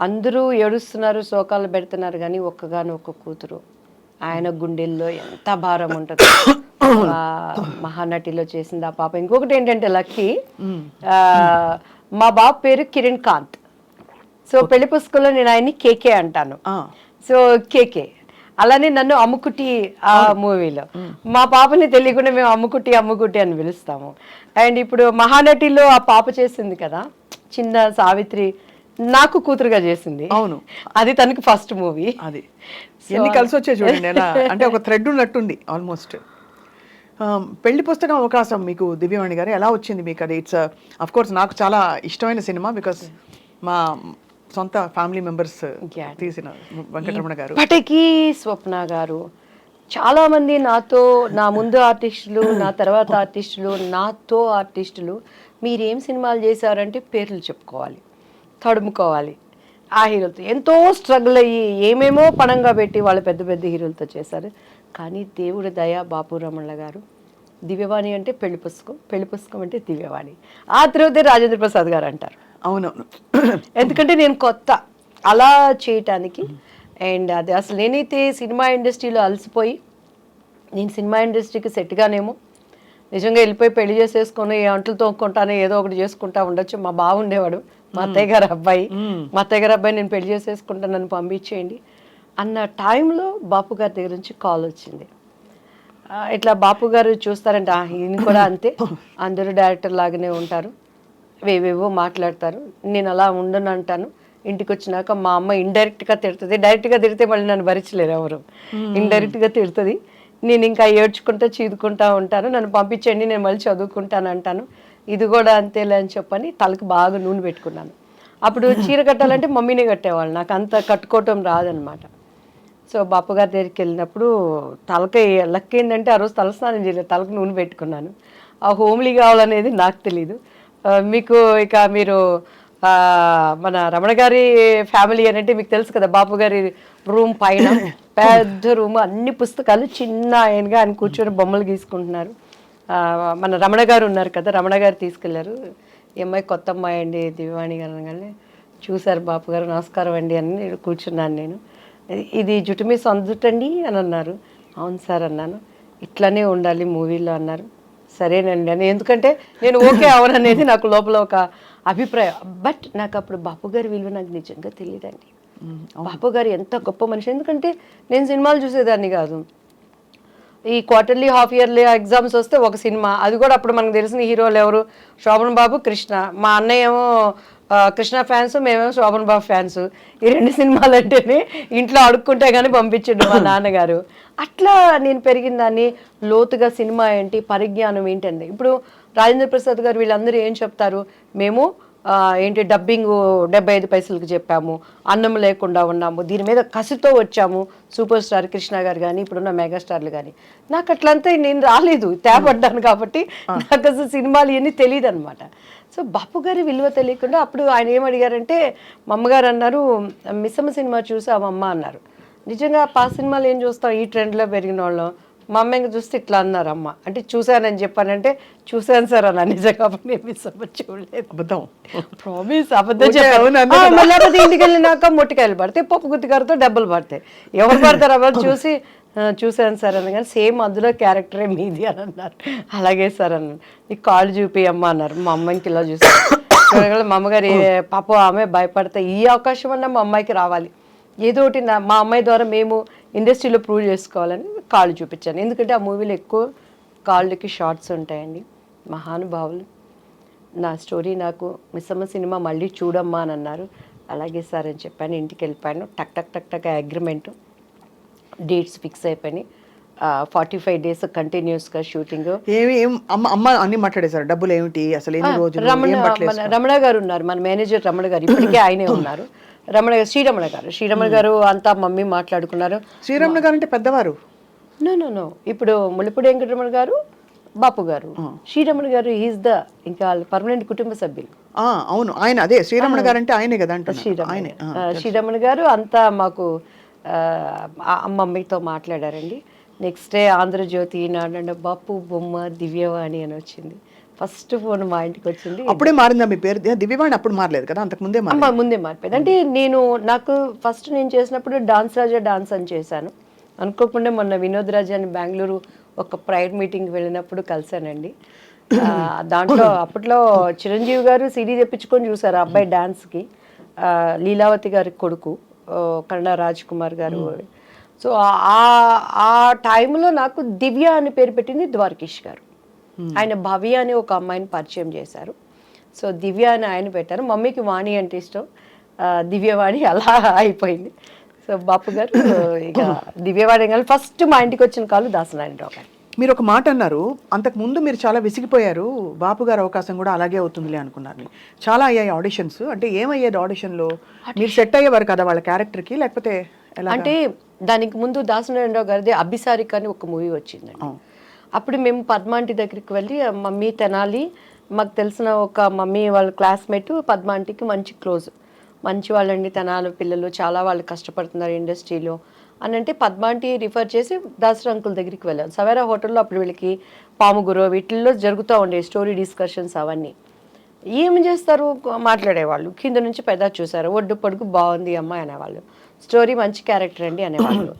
అందరూ ఏడుస్తున్నారు, శోకాలు పెడుతున్నారు, కానీ ఒక్కగాను ఒక్క కూతురు ఆయన గుండెల్లో ఎంత భారం ఉంటుంది. మహానటిలో చేసింది ఆ పాప. ఇంకొకటి ఏంటంటే లక్కీ, మా బాబు పేరు కిరణ్ కాంత్. సో పెళ్లి పుస్తకంలో నేను ఆయన్ని కేకే అంటాను. So KK. అలానే నన్ను అమ్ముకుట్టి ఆ మూవీలో, మా పాపని తెలియకుండా మేము అమ్ముకుట్టి అమ్ముకుట్టి అని పిలుస్తాము. అండ్ ఇప్పుడు మహానటిలో ఆ పాప చేసింది కదా చిన్న సావిత్రి, నాకు కూతురుగా చేసింది. అవును, అది తనకి ఫస్ట్ మూవీ. అది ఎన్ని కలిసి వచ్చాయి చూడండి, ఎలా అంటే ఒక థ్రెడ్ ఉన్నట్టుంది ఆల్మోస్ట్. పెళ్లి పుస్తకం అవకాశం మీకు దివ్యవాణి గారు ఎలా వచ్చింది మీకు? అది ఇట్స్ అఫ్ కోర్స్ నాకు చాలా ఇష్టమైన సినిమా, బికాస్ మా సొంత ఫ్యామిలీ మెంబర్స్ తీసిన వెంకటరమణ గారు. ఇప్పటికీ స్వప్న గారు, చాలామంది నాతో, నా ముందు ఆర్టిస్టులు, నా తర్వాత ఆర్టిస్టులు, నాతో ఆర్టిస్టులు మీరేం సినిమాలు చేశారంటే పేర్లు చెప్పుకోవాలి, తడుముకోవాలి. ఆ హీరోలతో ఎంతో స్ట్రగుల్ అయ్యి ఏమేమో పణంగా పెట్టి వాళ్ళు పెద్ద పెద్ద హీరోలతో చేశారు. కానీ దేవుడి దయ, బాపు రమణ గారు, దివ్యవాణి అంటే పెళ్లి పుస్తకం, పెళ్లి పుస్తకం అంటే దివ్యవాణి, ఆ తర్వాతే రాజేంద్ర ప్రసాద్ గారు అంటారు. అవునవును, ఎందుకంటే నేను కొత్త అలా చేయటానికి. అండ్ అది అసలు నేనైతే సినిమా ఇండస్ట్రీలో అలసిపోయి, నేను సినిమా ఇండస్ట్రీకి సెట్గానేమో నిజంగా వెళ్ళిపోయి పెళ్లి చేసేసుకొని అంట్లు తోక్కుంటానే ఏదో ఒకటి చేసుకుంటా ఉండొచ్చు. మా బావ ఉండేవాడు, మా అత్తయ్య గారు అబ్బాయి, మా అత్తయ్య గారు అబ్బాయి నేను పెళ్లి చేసేసుకుంటాను, నన్ను పంపించేయండి అన్న టైంలో బాపు గారి దగ్గర నుంచి కాల్ వచ్చింది. ఇట్లా బాపు గారు చూస్తారంటే ఈయన కూడా అంతే, అందరూ డైరెక్టర్ లాగానే ఉంటారు, వేవేవో మాట్లాడతారు, నేను అలా ఉండను అంటాను. ఇంటికి వచ్చినాక మా అమ్మ ఇండైరెక్ట్గా తిడుతుంది, డైరెక్ట్గా తిడితే మళ్ళీ నన్ను భరించలేరు ఎవరు, ఇండైరెక్ట్గా తిడుతుంది. నేను ఇంకా ఏడ్చుకుంటా చీదుకుంటా ఉంటాను, నన్ను పంపించండి నేను మళ్ళీ చదువుకుంటాను అంటాను. ఇది కూడా అంతేలే అని చెప్పని తలకు బాగా నూనె పెట్టుకున్నాను. అప్పుడు చీర కట్టాలంటే మమ్మీనే కట్టేవాళ్ళు, నాకు అంత కట్టుకోవటం రాదనమాట. సో బాపు గారి దగ్గరికి వెళ్ళినప్పుడు తలకి లక్ ఏంటంటే ఆ రోజు తలస్నానం చేయలేదు, తలకు నూనె పెట్టుకున్నాను. ఆ హోమ్లీ కావాలనేది నాకు తెలీదు. మీకు ఇక మీరు మన రమణ గారి ఫ్యామిలీ అని అంటే మీకు తెలుసు కదా, బాపు గారి రూమ్ పైన పెద్ద రూమ్, అన్ని పుస్తకాలు, చిన్న ఆయనగా ఆయన కూర్చొని బొమ్మలు గీసుకుంటున్నారు. మన రమణ గారు ఉన్నారు కదా, రమణ గారు తీసుకెళ్లారు. ఈ అమ్మాయి కొత్త అమ్మాయి అండి దివ్యవాణి గారు అనగానే చూశారు బాపు గారు, నమస్కారం అండి అని కూర్చున్నాను నేను. ఇది జుట్టు మీ సొంత జుట్టు అండి అని అన్నారు. అవును సార్ అన్నాను. ఇట్లానే ఉండాలి మూవీలో అన్నారు. సరేనండి అని, ఎందుకంటే నేను ఓకే అవననేది నాకు లోపల ఒక అభిప్రాయం. బట్ నాకు అప్పుడు బాపు గారి విలువ నాకు నిజంగా తెలియదండి. బాపు గారు ఎంత గొప్ప మనిషి, ఎందుకంటే నేను సినిమాలు చూసేదాన్ని కాదు. ఈ క్వార్టర్లీ హాఫ్ ఇయర్లీ ఎగ్జామ్స్ వస్తే ఒక సినిమా, అది కూడా అప్పుడు మనకు తెలిసిన హీరోలు ఎవరు, శోభన్ బాబు, కృష్ణ. మా అన్నయ్య ఏమో కృష్ణ ఫ్యాన్స్, మేమేమో శోభన్ బాబు ఫ్యాన్స్. ఈ రెండు సినిమాలు అంటేనే ఇంట్లో అడుక్కుంటే కానీ పంపించండు మా నాన్నగారు. అట్లా నేను పెరిగిన దాన్ని, లోతుగా సినిమా ఏంటి, పరిజ్ఞానం ఏంటండి. ఇప్పుడు రాజేంద్ర ప్రసాద్ గారు వీళ్ళందరూ ఏం చెప్తారు, మేము ఏంటి డబ్బింగ్ 75 పైసలకు చెప్పాము, అన్నం లేకుండా ఉన్నాము, దీని మీద కసితో వచ్చాము, సూపర్ స్టార్ కృష్ణ గారు కానీ ఇప్పుడున్న మెగాస్టార్లు కానీ. నాకు అట్లంతా నేను రాలేదు, తేపడ్డాను కాబట్టి నాకు అసలు సినిమాలు ఇవన్నీ తెలియదు అనమాట. సో బాపు గారి విలువ తెలియకుండా అప్పుడు ఆయన ఏమడిగారంటే, మా అమ్మగారు అన్నారు, మిస్సమ్మ సినిమా చూసామమ్మ అన్నారు. నిజంగా ఆ సినిమాలు ఏం చూస్తాం, ఈ ట్రెండ్లో పెరిగిన వాళ్ళం. మా అమ్మ ఇంకా చూస్తే ఇట్లా అన్నారు, అమ్మ అంటే చూశానని చెప్పానంటే చూశాను సార్ అన్న. నిజంగా నేను మిస్సమ్మ చూడలేదు, అబద్ధం, ప్రామిస్ అబద్ధం చెప్పాను. లేకపోతే ఇంటికి వెళ్ళినాక మొట్టికాయలు పడతాయి, పప్పు గుత్తికారుతో డబ్బులు పడతాయి, ఎవరు పడతారు అవన్నీ చూసి చూశాను సార్ అన్న. కానీ సేమ్ అందులో క్యారెక్టరే మీది అని అన్నారు. అలాగే సార్ అన్నాను. నీకు కాళ్ళు చూపియమ్మ అన్నారు. మా అమ్మాయికి ఇలా చూసాను. మా అమ్మగారు పాప ఆమె భయపడతాయి, ఈ అవకాశం అన్నా మా అమ్మాయికి రావాలి, ఏదో ఒకటి మా అమ్మాయి ద్వారా మేము ఇండస్ట్రీలో ప్రూవ్ చేసుకోవాలని కాళ్ళు చూపించాను. ఎందుకంటే ఆ మూవీలో ఎక్కువ కాళ్ళకి షార్ట్స్ ఉంటాయండి. మహానుభావులు. నా స్టోరీ నాకు మిస్సమ్మ సినిమా మళ్ళీ చూడమ్మా అని అన్నారు. అలాగే సార్ అని చెప్పాను. ఇంటికి వెళ్ళిపోయాను. టక్ టక్ టక్ టక్ అగ్రిమెంట్, డేట్స్ ఫిక్స్ అయిపోయినాయి. 45 days కంటిన్యూస్గా షూటింగ్. అమ్మ అన్ని మాట్లాడేశారు. డబ్బులు ఏమిటి, అసలు ఎన్ని రోజులు, రమణ గారు ఉన్నారు, మన మేనేజర్ రమణ గారు, ఇప్పటికే ఆయనే ఉన్నారు. శ్రీరమణ గారు అంతా మమ్మీ మాట్లాడుకున్నారు. శ్రీరమణ గారు అంటే పెద్దవారు? నో ఇప్పుడు ముళ్ళపూడి వెంకటరమణ గారు, బాపు గారు, శ్రీరమణ గారు ఈజ్ ద ఇంకా పర్మనెంట్ కుటుంబ సభ్యులు. అవును, ఆయన అదే శ్రీరమణ గారు అంటే ఆయనే కదా అంటారు. శ్రీరమణ గారు అంతా మాకు మమ్మీతో మాట్లాడారండి. నెక్స్ట్ డే ఆంధ్రజ్యోతి నాడు బాపు బొమ్మ దివ్యవాణి అని వచ్చింది. ఫస్ట్ ఫోన్ మా ఇంటికి వచ్చింది. అప్పుడే మారిందా మీ పేరు? దివ్యవాణి అప్పుడు మారలేదు కదా, అంతకు ముందే ముందే మారిపోయింది. అంటే నాకు ఫస్ట్ నేను చేసినప్పుడు డాన్స్ రాజా డాన్స్ అని చేశాను. అనుకోకుండా మొన్న వినోద్ రాజా అని బెంగళూరు ఒక ప్రైవేట్ మీటింగ్ వెళ్ళినప్పుడు కలిసానండి. దాంట్లో అప్పట్లో చిరంజీవి గారు సిడీ తెప్పించుకొని చూసారు ఆ అబ్బాయి డాన్స్కి. లీలావతి గారి కొడుకు కన్నడ రాజ్ కుమార్ గారు. సో ఆ టైంలో నాకు దివ్య అని పేరు పెట్టింది ద్వారకేష్ గారు. ఆయన భవ్య అని ఒక అమ్మాయిని పరిచయం చేశారు. సో దివ్య అని ఆయన పెట్టారు. మమ్మీకి వాణి అంటే ఇష్టం, దివ్యవాణి అలా అయిపోయింది. సో బాపు గారు ఇక దివ్యవాణి కానీ ఫస్ట్ మా ఇంటికి వచ్చిన కాలు దాసనారాయణరావు గారు. మీరు ఒక మాట అన్నారు, అంతకు ముందు మీరు చాలా విసిగిపోయారు, బాపు గారు అవకాశం కూడా అలాగే అవుతుందిలే అనుకున్నారు. చాలా అయ్యాయి ఆడిషన్స్. అంటే ఏమయ్యేది ఆడిషన్లో? మీరు సెట్ అయ్యేవారు కదా వాళ్ళ క్యారెక్టర్కి, లేకపోతే ఎలా? అంటే దానికి ముందు దాసనారాయణరావు గారిది అభిసారిక అని ఒక మూవీ వచ్చిందండి. అప్పుడు మేము పద్మాంటి దగ్గరికి వెళ్ళి, మమ్మీ తెనాలి మాకు తెలిసిన ఒక మమ్మీ వాళ్ళ క్లాస్మేట్ పద్మాంటికి మంచి క్లోజ్, మంచి వాళ్ళండి తెనాలి పిల్లలు, చాలా వాళ్ళు కష్టపడుతున్నారు ఇండస్ట్రీలో అని అంటే పద్మాంటి రిఫర్ చేసి దాసరా అంకుల్ దగ్గరికి వెళ్ళాను. సవేరా హోటల్లో అప్పుడు వీళ్ళకి పాముగురో వీటిల్లో జరుగుతూ ఉండే స్టోరీ డిస్కషన్స్ అవన్నీ. ఏమి చేస్తారు, మాట్లాడేవాళ్ళు. కింద నుంచి పెద్ద చూసారు, ఒడ్డు పొడుగు బాగుంది అమ్మాయి అనేవాళ్ళు, స్టోరీ మంచి క్యారెక్టర్ అండి అనేవాళ్ళు.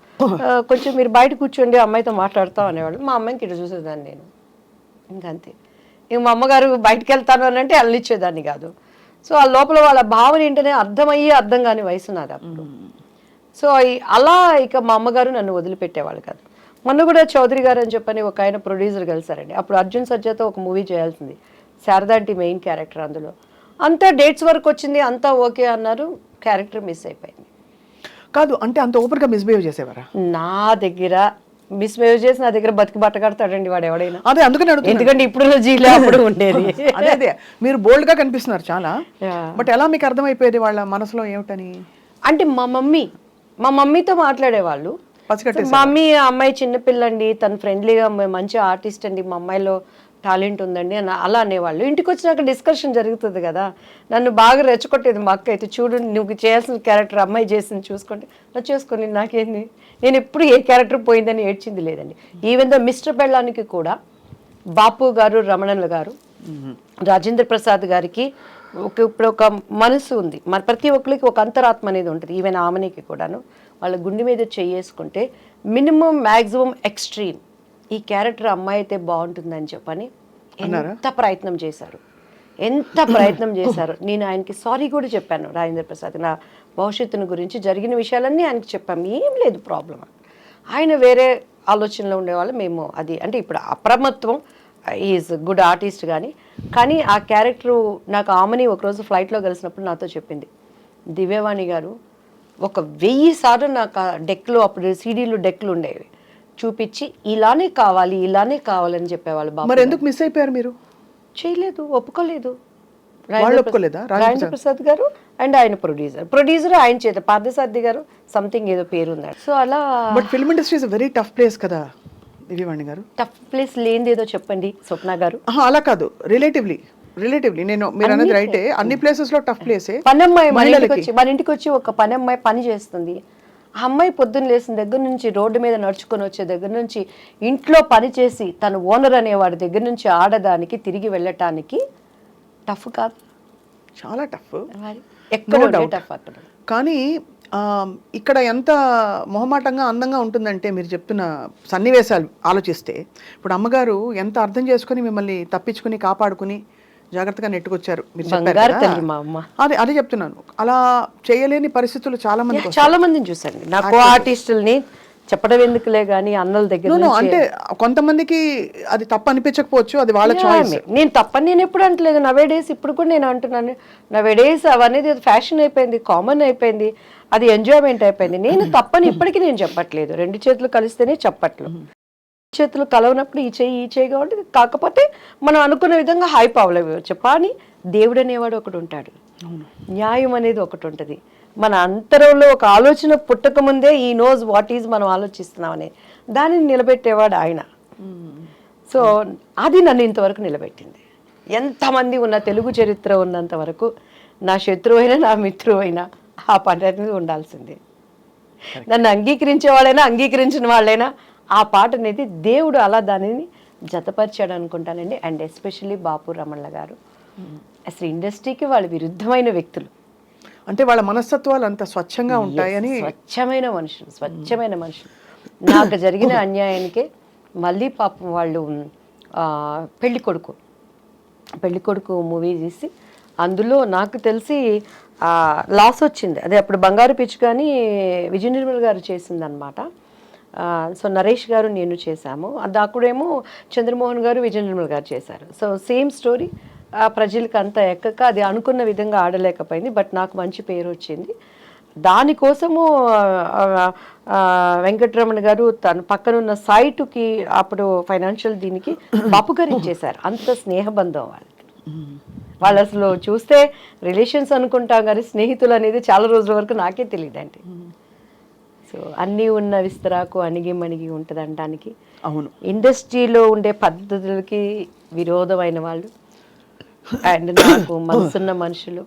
కొంచెం మీరు బయట కూర్చోండి అమ్మాయితో మాట్లాడతాం అనేవాళ్ళు. మా అమ్మాయికి ఇటు చూసేదాన్ని నేను, ఇంకంతే. ఇంక మా అమ్మగారు బయటకు వెళ్తాను అని అంటే అల్లిచ్చేదాన్ని కాదు. సో ఆ లోపల వాళ్ళ భావన ఏంటనే అర్థమయ్యి అర్థం కాని వయసు నాది అప్పుడు. సో అలా ఇక మా అమ్మగారు నన్ను వదిలిపెట్టేవాళ్ళు కాదు. మొన్న కూడా చౌదరి గారు అని చెప్పని ఒక ఆయన ప్రొడ్యూసర్ కలిసారండి. అప్పుడు అర్జున్ సర్జాతో ఒక మూవీ చేయాల్సింది, శారదాంటి మెయిన్ క్యారెక్టర్. అందులో అంతా డేట్స్ వరకు వచ్చింది, అంతా ఓకే అన్నారు, క్యారెక్టర్ మిస్ అయిపోయింది. కాదు అంటే అంత ఓపెన్గా మిస్బిహేవ్ చేసేవారా? నా దగ్గర మిస్బిహేవ్ చేసి నా దగ్గర బతికి బట్ట కడతాడండి వాడు ఎవడైనా. అదే అందుకని అడుగుతున్నా. ఎందుకంటే ఇప్పుడు జీలో అప్పుడు ఉండేది. అదే మీరు బోల్డ్ గా కనిపిస్తున్నారు చాలా. బట్ ఎలా మీకు అర్థమైపోయేది వాళ్ళ మనసులో ఏమిటని? అంటే మా మమ్మీతో మాట్లాడేవాళ్ళు. మమ్మీ అమ్మాయి చిన్నపిల్లండి, తను ఫ్రెండ్లీగా మంచి ఆర్టిస్ట్ అండి, మా అమ్మాయిలో టాలెంట్ ఉందండి అని అలా అనేవాళ్ళు. ఇంటికి వచ్చినాక డిస్కషన్ జరుగుతుంది కదా. నన్ను బాగా రెచ్చగొట్టేది మా అక్క అయితే, చూడు నువ్వు చేయాల్సిన క్యారెక్టర్ అమ్మాయి చేసింది చూసుకోండి, నా చేసుకోండి, నాకేంది, నేను ఎప్పుడు ఏ క్యారెక్టర్ పోయిందని ఏడ్చింది లేదండి. ఈవెన్ దో మిస్టర్ బెళ్ళానికి కూడా బాపు గారు, రమణన్ల గారు, రాజేంద్ర ప్రసాద్ గారికి ఇప్పుడు ఒక మనసు ఉంది. మన ప్రతి ఒక్కరికి ఒక అంతరాత్మ అనేది ఉంటుంది. ఈవెన్ ఆమెనికి కూడాను వాళ్ళ గుండె మీద చేసుకుంటే మినిమం మ్యాక్సిమం ఎక్స్ట్రీమ్ ఈ క్యారెక్టర్ అమ్మాయి అయితే బాగుంటుందని చెప్పని ఎంత ప్రయత్నం చేశారు. నేను ఆయనకి సారీ కూడా చెప్పాను. రాజేంద్ర ప్రసాద్ నా భవిష్యత్తును గురించి జరిగిన విషయాలన్నీ ఆయనకి చెప్పాము, ఏం లేదు ప్రాబ్లం. ఆయన వేరే ఆలోచనలో ఉండేవాళ్ళు. మేము అది అంటే ఇప్పుడు అప్రమత్వం, ఈజ్ గుడ్ ఆర్టిస్ట్ కానీ ఆ క్యారెక్టరు నాకు ఆమెని ఒకరోజు ఫ్లైట్లో కలిసినప్పుడు నాతో చెప్పింది, దివ్యవాణి గారు 1000 సార్లు నాకు ఆ డెక్లో, అప్పుడు సీడీలు డెక్లు ఉండేవి, చూపించి ఇలానే కావాలని చెప్పేవాళ్ళు. బాబు మరి ఎందుకు మిస్ అయిపోయారు మీరు? చేయలేదు, ఒప్పుకోలేదు. ఒప్పుకోలేదా? రాజేంద్ర ప్రసాద్ గారు అండ్ ఆయన ప్రొడ్యూసర్ ఆయన చేత పార్థసారథి గారు సంథింగ్ ఏదో పేరు ఉన్నారు. సో అలా. But film industry is very tough place కదా దివ్యవాణి గారు. టఫ్ ప్లేస్ లేనిది ఏదో చెప్పండి స్వప్న గారు. అలా కాదు, రిలేటివ్లీ నేను మీరు అనేది రైటే, అన్ని ప్లేసెస్ లో టఫ్ ప్లేసే. పనమ్మాయి మన ఇంటికి వచ్చి ఒక పనమ్మాయి పని చేస్తుంది. ఆ అమ్మాయి పొద్దున్న లేసిన దగ్గర నుంచి, రోడ్డు మీద నడుచుకొని వచ్చే దగ్గర నుంచి, ఇంట్లో పని చేసి తను ఓనర్ అనేవాడి దగ్గర నుంచి ఆడదానికి తిరిగి వెళ్ళటానికి టఫ్ కాదు, చాలా టఫ్. ఎక్కడ టఫ్ అక్కడ. కానీ ఇక్కడ ఎంత మొహమాటంగా అందంగా ఉంటుందంటే మీరు చెప్తున్న సన్నివేశాలు ఆలోచిస్తే, ఇప్పుడు అమ్మగారు ఎంత అర్థం చేసుకుని మిమ్మల్ని తప్పించుకుని కాపాడుకుని జాగ్రత్తగా నెట్టుకొచ్చారు. మీరు అదే చెప్తున్నాను, అలా చేయలేని పరిస్థితులు చాలా మందిని చూసాను. నాకు ఆర్టిస్టుల్ని చెప్పడం ఎందుకులే కానీ అన్నల దగ్గర No, నుంచి అంటే కొంతమందికి అది తప్పు అనిపించకపోవచ్చు, అది వాళ్ళ చాయిస్. నేను తప్పని నేను ఎప్పుడు అంటలేదు. నవేడేస్ ఇప్పుడు కూడా నేను అంటున్నాను, నవేడేస్ అవనేది ఫ్యాషన్ అయిపోయింది, కామన్ అయిపోయింది, అది ఎంజాయ్మెంట్ అయిపోయింది. నేను తప్పని ఇప్పటికీ నేను చెప్పట్లేదు. రెండు చేతులు కలిస్తేనే చెప్పట్లు, చేతులు కలవనప్పుడు ఈ చేయి కాబట్టి, కాకపోతే మనం అనుకున్న విధంగా హైప్ అవ్వలేవచ్చు. కానీ దేవుడు అనేవాడు ఒకటి ఉంటాడు, న్యాయం అనేది ఒకటి ఉంటుంది. మన అంతరంలో ఒక ఆలోచన పుట్టక ముందే ఈ నోస్ వాట్ ఈజ్ మనం ఆలోచిస్తున్నామని దానిని నిలబెట్టేవాడు ఆయన. సో అది నన్ను ఇంతవరకు నిలబెట్టింది. ఎంతమంది ఉన్న తెలుగు చరిత్ర ఉన్నంత వరకు నా శత్రువు అయినా నా మిత్రువు అయినా ఆ పని అనేది ఉండాల్సిందే. నన్ను అంగీకరించే వాళ్ళైనా అంగీకరించిన వాళ్ళైనా ఆ పాట అనేది దేవుడు అలా దానిని జతపరిచాడు అనుకుంటానండి. అండ్ ఎస్పెషల్లీ బాపు రమణల గారు అసలు ఇండస్ట్రీకి వాళ్ళు విరుద్ధమైన వ్యక్తులు, అంటే వాళ్ళ మనస్తత్వాలు అంత స్వచ్ఛంగా ఉంటాయని. స్వచ్ఛమైన మనుషులు. నాకు జరిగిన అన్యాయానికే మళ్ళీ పాపం వాళ్ళు పెళ్లి కొడుకు మూవీ తీసి అందులో నాకు తెలిసి లాస్ వచ్చింది. అదే అప్పుడు బంగారు పిచ్చి కానీ విజయ నిర్మల్ గారు చేసిందనమాట. సో నరేష్ గారు నేను చేశాము. అది అక్కడేమో చంద్రమోహన్ గారు విజయ నిర్మల్ గారు చేశారు. సో సేమ్ స్టోరీ ప్రజలకు అంతా ఎక్కక అది అనుకున్న విధంగా ఆడలేకపోయింది. బట్ నాకు మంచి పేరు వచ్చింది. దానికోసము వెంకటరమణ గారు తన పక్కనున్న సైటుకి అప్పుడు ఫైనాన్షియల్ దీనికి బాపు గారు ఇచ్చేశారు. అంత స్నేహబంధం వాళ్ళు అసలు చూస్తే రిలేషన్స్ అనుకుంటాం కానీ స్నేహితులు అనేది చాలా రోజుల వరకు నాకే తెలియదండి. సో అన్నీ ఉన్న విస్తరాకు అణిగి మణిగి ఉంటుంది అనడానికి. అవును, ఇండస్ట్రీలో ఉండే పద్ధతులకి విరోధమైన వాళ్ళు అండ్ నాకు మనసున్న మనుషులు.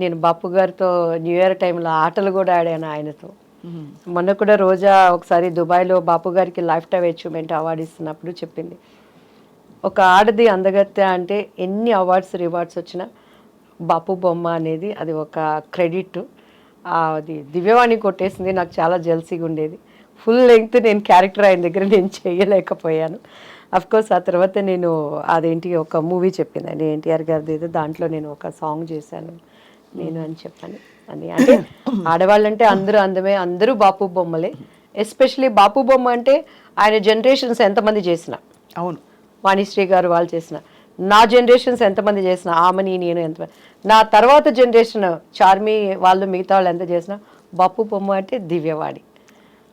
నేను బాపు గారితో న్యూ ఇయర్ టైంలో ఆటలు కూడా ఆడాను ఆయనతో. మొన్న కూడా రోజా ఒకసారి దుబాయ్లో బాపు గారికి లైఫ్ టైమ్ అచీవ్మెంట్ అవార్డు ఇస్తున్నప్పుడు చెప్పింది, ఒక ఆడది అందగత్తె అంటే ఎన్ని అవార్డ్స్ రివార్డ్స్ వచ్చినా బాపు బొమ్మ అనేది అది ఒక క్రెడిట్. అది దివ్యవాణి కొట్టేసింది. నాకు చాలా జెల్సీగా ఉండేది. ఫుల్ లెంగ్త్ నేను క్యారెక్టర్ ఆయన దగ్గర నేను చేయలేకపోయాను. అఫ్కోర్స్ ఆ తర్వాత నేను అదేంటి ఒక మూవీ చెప్పిందండి ఎన్టీఆర్ గారిది ఏదో, దాంట్లో నేను ఒక సాంగ్ చేశాను నేను అని చెప్పాను. అది అంటే ఆడవాళ్ళంటే అందరూ అందమే, అందరూ బాపు బొమ్మలే. ఎస్పెషలీ బాపు బొమ్మ అంటే ఆయన జనరేషన్స్ ఎంతమంది చేసిన, అవును, వాణిశ్రీ గారు వాళ్ళు చేసిన, నా జనరేషన్స్ ఎంతమంది చేసిన, ఆమెని నేను ఎంతమంది, నా తర్వాత జనరేషన్ చార్మి వాళ్ళు మిగతా వాళ్ళు ఎంత చేసినా బాపు బొమ్మ అంటే దివ్యవాణి.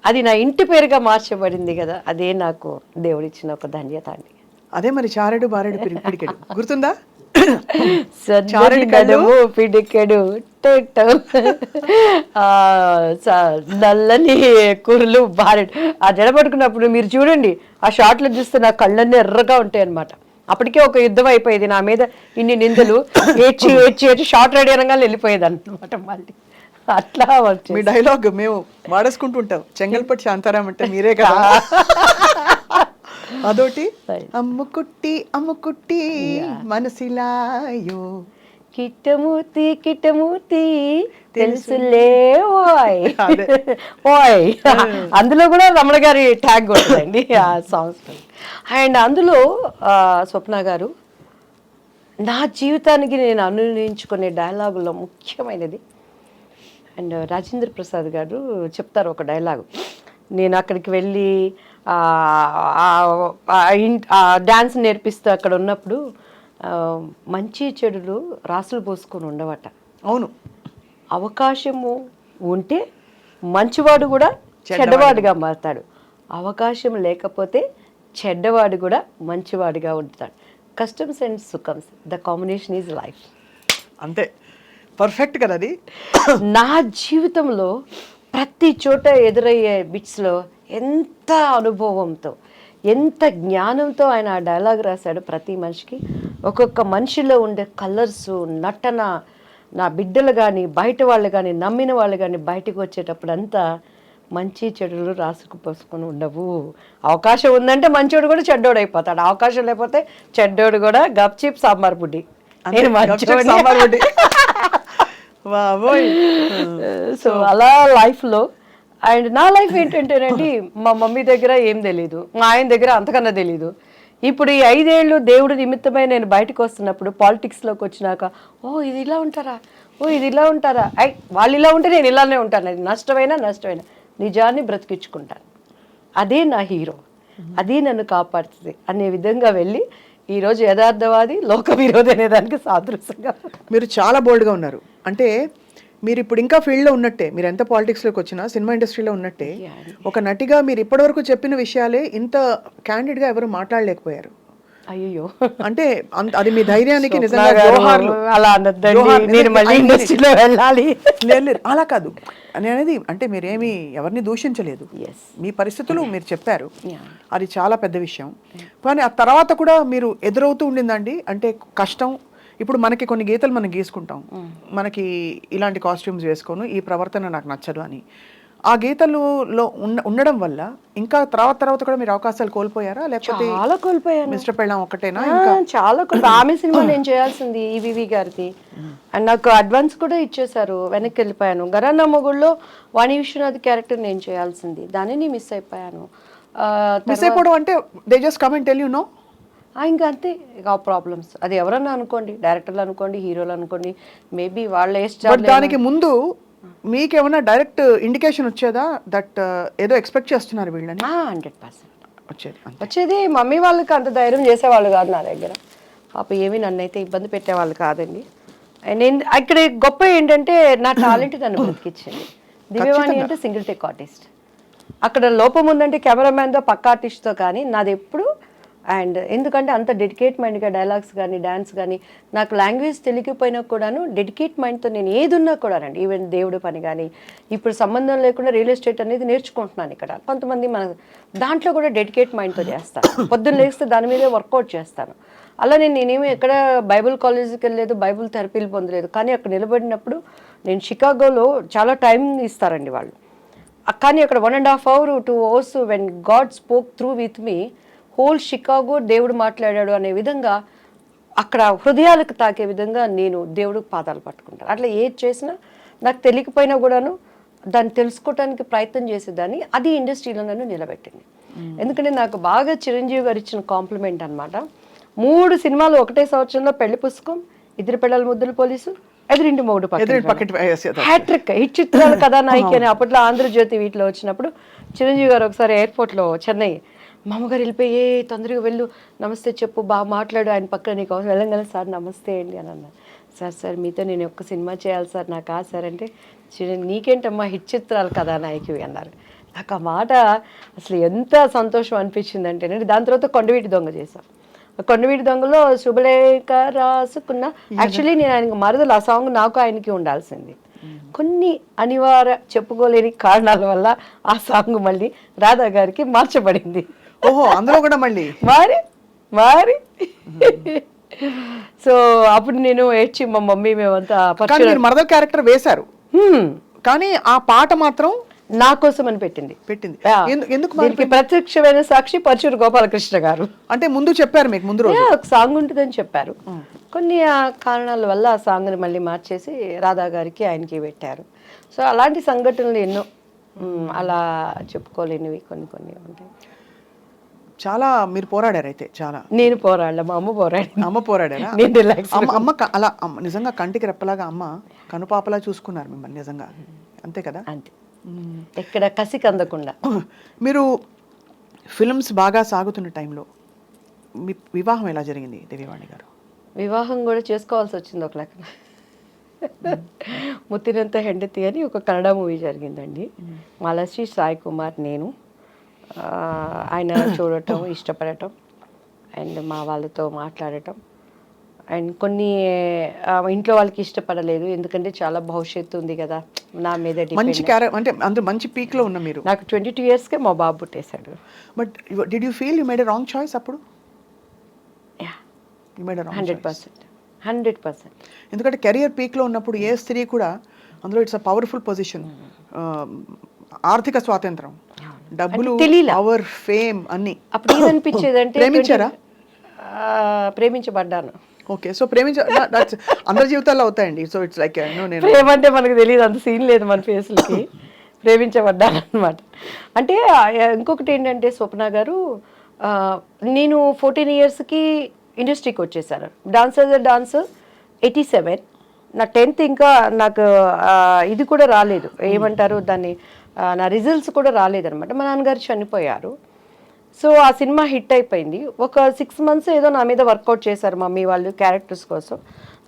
అది నా ఇంటి పేరుగా మార్చబడింది కదా, అదే నాకు దేవుడిచ్చిన ఒక ధన్యత అండి. అదే మరి చారెడు బారెడు పిడికెడు గుర్తుందా? పిడికెడు నల్లని కురులు బారెడు. ఆ జడ పట్టుకున్నప్పుడు మీరు చూడండి, ఆ షార్ట్లో చూస్తే నా కళ్ళన్నీ ఎర్రగా ఉంటాయి అనమాట. అప్పటికే ఒక యుద్ధం అయిపోయేది నా మీద, ఇన్ని నిందలు ఏడ్చి ఏడ్చి ఏడ్చి షార్ట్ రెడీ అనగా వెళ్ళిపోయేది అనమాట. మళ్ళీ అట్లా మీ డైలాగ్ మేము వాడేసుకుంటుంటాం, చెంగల్పట్టి శాంతారాం అంటే మీరే కదా. అదోటి అమ్ముకుట్టి మనసిలాయో కిట్టమూర్తి తెలుసులే ఓయ్ ఓయ్. అందులో కూడా రమణ గారి ట్యాగ్ కొడుతుందండి ఆ సాంగ్స్. అండ్ అందులో స్వప్న గారు నా జీవితానికి నేను అనునించుకునే డైలాగుల్లో ముఖ్యమైనది. అండ్ రాజేంద్ర ప్రసాద్ గారు చెప్తారు ఒక డైలాగు. నేను అక్కడికి వెళ్ళి డ్యాన్స్ నేర్పిస్తూ అక్కడ ఉన్నప్పుడు మంచి చెడులు రాసులు పోసుకొని ఉండవట. అవును, అవకాశము ఉంటే మంచివాడు కూడా చెడ్డవాడిగా మారుతాడు, అవకాశం లేకపోతే చెడ్డవాడు కూడా మంచివాడిగా ఉంటాడు. కస్టమ్స్ అండ్ సుఖమ్స్, ద కాంబినేషన్ ఈజ్ లైఫ్. అంతే, పర్ఫెక్ట్ కదా అది. నా జీవితంలో ప్రతి చోట ఎదురయ్యే బిట్స్లో ఎంత అనుభవంతో ఎంత జ్ఞానంతో ఆయన ఆ డైలాగ్ రాశాడు. ప్రతి మనిషికి ఒక్కొక్క మనిషిలో ఉండే కలర్స్, నటన, నా బిడ్డలు కానీ బయట వాళ్ళు కానీ నమ్మిన వాళ్ళు కానీ బయటకు వచ్చేటప్పుడు అంతా మంచి చెడులు రాసుకు పోసుకొని ఉండవు. అవకాశం ఉందంటే మంచోడు కూడా చెడ్డోడు అయిపోతాడు, అవకాశం లేకపోతే చెడ్డోడు కూడా గప్చిప్ సాంబార్ బుడ్డి. నేను మంచోడి. సో అలా లైఫ్లో. అండ్ నా లైఫ్ ఏంటంటేనండి, మా మమ్మీ దగ్గర ఏం తెలీదు, మా ఆయన దగ్గర అంతకన్నా తెలీదు. ఇప్పుడు ఈ 5 ఏళ్ళు దేవుడు నిమిత్తమై నేను బయటకు వస్తున్నప్పుడు, పాలిటిక్స్లోకి వచ్చినాక, ఇది ఇలా ఉంటారా, ఇది ఇలా ఉంటారా, వాళ్ళు ఇలా ఉంటే నేను ఇలానే ఉంటాను. అది నష్టమైనా నిజాన్ని బ్రతికించుకుంటాను. అదే నా హీరో, అదే నన్ను కాపాడుతుంది అనే విధంగా వెళ్ళి ఈరోజు యథార్థవాది లోక విరోధి అనే దానికి సాదృశ్యంగా. మీరు చాలా బోల్డ్గా ఉన్నారు. అంటే మీరు ఇప్పుడు ఇంకా ఫీల్డ్లో ఉన్నట్టే, మీరు ఎంత పాలిటిక్స్లోకి వచ్చినా సినిమా ఇండస్ట్రీలో ఉన్నట్టే ఒక నటిగా మీరు ఇప్పటివరకు చెప్పిన విషయాలే ఇంత క్యాండిడ్గా ఎవరు మాట్లాడలేకపోయారు. అయ్యో, అంటే అది మీ ధైర్యానికి నిజంగా జోహార్లు. అలా అనొద్దండి, నేను మళ్ళీ ఇండస్ట్రీలో వెళ్ళాలి. లేదు అలా కాదు అని అనేది, అంటే మీరేమి ఎవరిని దూషించలేదు, మీ పరిస్థితులు మీరు చెప్పారు, అది చాలా పెద్ద విషయం. కానీ ఆ తర్వాత కూడా మీరు ఎదురవుతూ ఉండిందండి, అంటే కష్టం. ఇప్పుడు మనకి కొన్ని గీతలు మనం గీసుకుంటాం, మనకి ఇలాంటి కాస్ట్యూమ్స్ వేసుకోను, ఈ ప్రవర్తన నాకు నచ్చదు అని. ఆ గీతలలో ఉండడం వల్ల ఇంకా తర్వాత కూడా మీరు అవకాశాలు కోల్పోయారా, లేకపోతే చాలా కోల్పోయాను? మిస్టర్ పెళ్ళాం ఒకటేనా? చాలా ఆమె సినిమా నేను చేయాల్సింది ఈవీవి గారిది, అండ్ నాకు అడ్వాన్స్ కూడా ఇచ్చేసారు, వెనక్కి వెళ్ళిపోయాను. గరానా మొగుళ్ళలో వాణి విశ్వనాథ్ క్యారెక్టర్ నేను చేయాల్సింది, దాన్ని మిస్ అయిపోయాను. మిస్ అయిపోవడం అంటే they just come and tell you know. ఇంకా అంతే, ఇక ఆ ప్రాబ్లమ్స్. అది ఎవరన్నా అనుకోండి, డైరెక్టర్లు అనుకోండి, హీరోలు అనుకోండి, మేబీ వాళ్ళ దానికి ముందు మీకేమైనా డైరెక్ట్ ఇండికేషన్ వచ్చేదా దట్ ఏదో ఎక్స్పెక్ట్ చేస్తున్నారు వీళ్ళని? 100% వచ్చేది. మమ్మీ వాళ్ళకి అంత ధైర్యం చేసేవాళ్ళు కాదు నా దగ్గర, పాప ఏమీ నన్ను అయితే ఇబ్బంది పెట్టేవాళ్ళు కాదండి. నేను ఇక్కడ గొప్ప ఏంటంటే నా టాలెంట్ నన్ను బ్రతికిచ్చింది. దివ్యవాణి అంటే సింగిల్ టేక్ ఆర్టిస్ట్, అక్కడ లోపం ఉందంటే కెమెరామ్యాన్తో పక్క ఆర్టిస్ట్తో, కానీ నాది ఎప్పుడు. అండ్ ఎందుకంటే అంత డెడికేట్ మైండ్గా డైలాగ్స్ కానీ డ్యాన్స్ కానీ, నాకు లాంగ్వేజ్ తెలియకపోయినా కూడాను డెడికేట్ మైండ్తో నేను ఏది ఉన్నా కూడానండి, ఈవెన్ దేవుడి పని కానీ, ఇప్పుడు సంబంధం లేకుండా రియల్ ఎస్టేట్ అనేది నేర్చుకుంటున్నాను ఇక్కడ. కొంతమంది మన దాంట్లో కూడా డెడికేట్ మైండ్తో చేస్తాను, పొద్దున్న లేస్తే దాని మీదే వర్కౌట్ చేస్తాను. అలా నేనేమి ఎక్కడ బైబుల్ కాలేజీకి వెళ్ళలేదు, బైబుల్ థెరపీలు పొందలేదు, కానీ అక్కడ నిలబడినప్పుడు నేను షికాగోలో చాలా టైం ఇస్తారండి వాళ్ళు, కానీ అక్కడ 1.5 hours 2 hours when God spoke through with me, whole Chicago దేవుడు మాట్లాడాడు అనే విధంగా, అక్కడ హృదయాలకు తాకే విధంగా నేను దేవుడు పాదాలు పట్టుకుంటాను. అట్లా ఏది చేసినా నాకు తెలియకపోయినా కూడాను దాన్ని తెలుసుకోవడానికి ప్రయత్నం చేసేదాన్ని. అది ఇండస్ట్రీలో నన్ను నిలబెట్టింది. ఎందుకంటే నాకు బాగా చిరంజీవి గారు ఇచ్చిన కాంప్లిమెంట్ అనమాట. 3 సినిమాలు ఒకటే సంవత్సరంలో, పెళ్లి పుస్తకం, ఇద్దరు పిల్లల ముద్దుల పోలీసు, ఎదురింటి మొగుడు హ్యాట్రిక్, హిట్ చిత్రాల కథానాయిక అని అప్పట్లో ఆంధ్రజ్యోతి వీటిలో వచ్చినప్పుడు చిరంజీవి గారు ఒకసారి ఎయిర్పోర్ట్లో చెన్నై, మా అమ్మగారు వెళ్ళిపోయి తొందరగా వెళ్ళు, నమస్తే చెప్పు, బాగా మాట్లాడు, ఆయన పక్కన నీకు అవసరం వెళ్ళంగానే సార్ నమస్తే అండి అని అన్నారు. సార్ మీతో నేను ఒక్క సినిమా చేయాలి సార్, నాకు ఆ సార్ అంటే, నీకేంటమ్మా హిట్ చిత్రాలు కథానాయకువి అన్నారు. నాకు ఆ మాట అసలు ఎంత సంతోషం అనిపించింది అంటే, దాని తర్వాత కొండవీటి దొంగ చేశాం. కొండవీటి దొంగలో శుభలేఖ రాసుకున్న, యాక్చువల్లీ నేను ఆయనకు మరదలు, ఆ సాంగ్ నాకు ఆయనకి ఉండాల్సింది. కొన్ని అనివార్య చెప్పుకోలేని కారణాల వల్ల ఆ సాంగ్ మళ్ళీ రాధా గారికి మార్చబడింది. ఓహో, అందులో కూడా మళ్ళీ మారి సో అప్పుడు నేను ఏడ్చి మా మమ్మీ మేమంతా మరదల్ క్యారెక్టర్ వేశారు, కానీ ఆ పాట మాత్రం నా కోసం అని పెట్టింది. ఎందుకు దీనికి ప్రత్యక్షమైన సాక్షి పరచూరు గోపాలకృష్ణ గారు. అంటే ముందు చెప్పారు మీకు, ముందు రోజు ఒక సాంగ్ ఉంటుందని చెప్పారు, కొన్ని కారణాల వల్ల ఆ సాంగ్ని మళ్ళీ మార్చేసి రాధా గారికి ఆయనకి పెట్టారు. సో అలాంటి సంఘటనలు ఎన్నో, అలా చెప్పుకోలేనివి కొన్ని ఉంటాయి. చాలా మీరు పోరాడారు అయితే. చాలా నేను పోరాడలే, మా అమ్మ పోరాడారా? నేను రిలాక్స్. అమ్మ అలా నిజంగా కంటికి రెప్పలాగా అమ్మ కనుపాపలా చూసుకున్నారు మిమ్మల్ని నిజంగా, అంతే కదా? అంతే, ఎక్కడ కసికి అందకుండా. మీరు ఫిల్మ్స్ బాగా సాగుతున్న టైంలో మీ వివాహం ఎలా జరిగింది దివ్యవాణి గారు? వివాహం కూడా చేసుకోవాల్సి వచ్చింది ఒక లెక్క. ముత్తినంత హెండతి అని ఒక కన్నడ మూవీ జరిగిందండి. మాలశ్రీ సాయి కుమార్, నేను, ఆయన చూడటం, ఇష్టపడటం, అండ్ మా వాళ్ళతో మాట్లాడటం, అండ్ కొన్ని ఇంట్లో వాళ్ళకి ఇష్టపడలేదు, ఎందుకంటే చాలా భవిష్యత్తు ఉంది కదా నా మీద. మంచి అంటే అందరూ మంచి పీక్లో ఉన్న మీరు. నాకు 22 yearsకే మా బాబు పుట్టేశాడు. But did you feel you made a wrong choice అప్పుడు? 100%. ఎందుకంటే కెరియర్ పీక్లో ఉన్నప్పుడు ఏ స్త్రీ కూడా, అందులో ఇట్స్ అ పవర్ఫుల్ పొజిషన్, ఆర్థిక స్వాతంత్రం, డబ్బులు, పవర్, ఫేమ్ అన్ని. అప్పుడు ఏమనిపించేది అంటే, ప్రేమించారా? ప్రేమించబడ్డాను. ఓకే, సో అందరి జీవితాల్లో అవుతాయండి. సో ఇట్స్ లైక్ ప్రేమ అంటే మనకు తెలియదు, అంత సీన్ లేదు మన ఫేస్లకి. ప్రేమించబడ్డాను అనమాట. అంటే ఇంకొకటి ఏంటంటే, స్వప్న గారు, నేను 14 yearsకి ఇండస్ట్రీకి వచ్చేసాను. డాన్స్ 87, నా 10th ఇంకా నాకు ఇది కూడా రాలేదు, ఏమంటారు దాన్ని, నా రిజల్ట్స్ కూడా రాలేదనమాట. మా నాన్నగారు చనిపోయారు. సో ఆ సినిమా హిట్ అయిపోయింది. ఒక 6 months ఏదో నా మీద వర్కౌట్ చేశారు మమ్మీ వాళ్ళు క్యారెక్టర్స్ కోసం.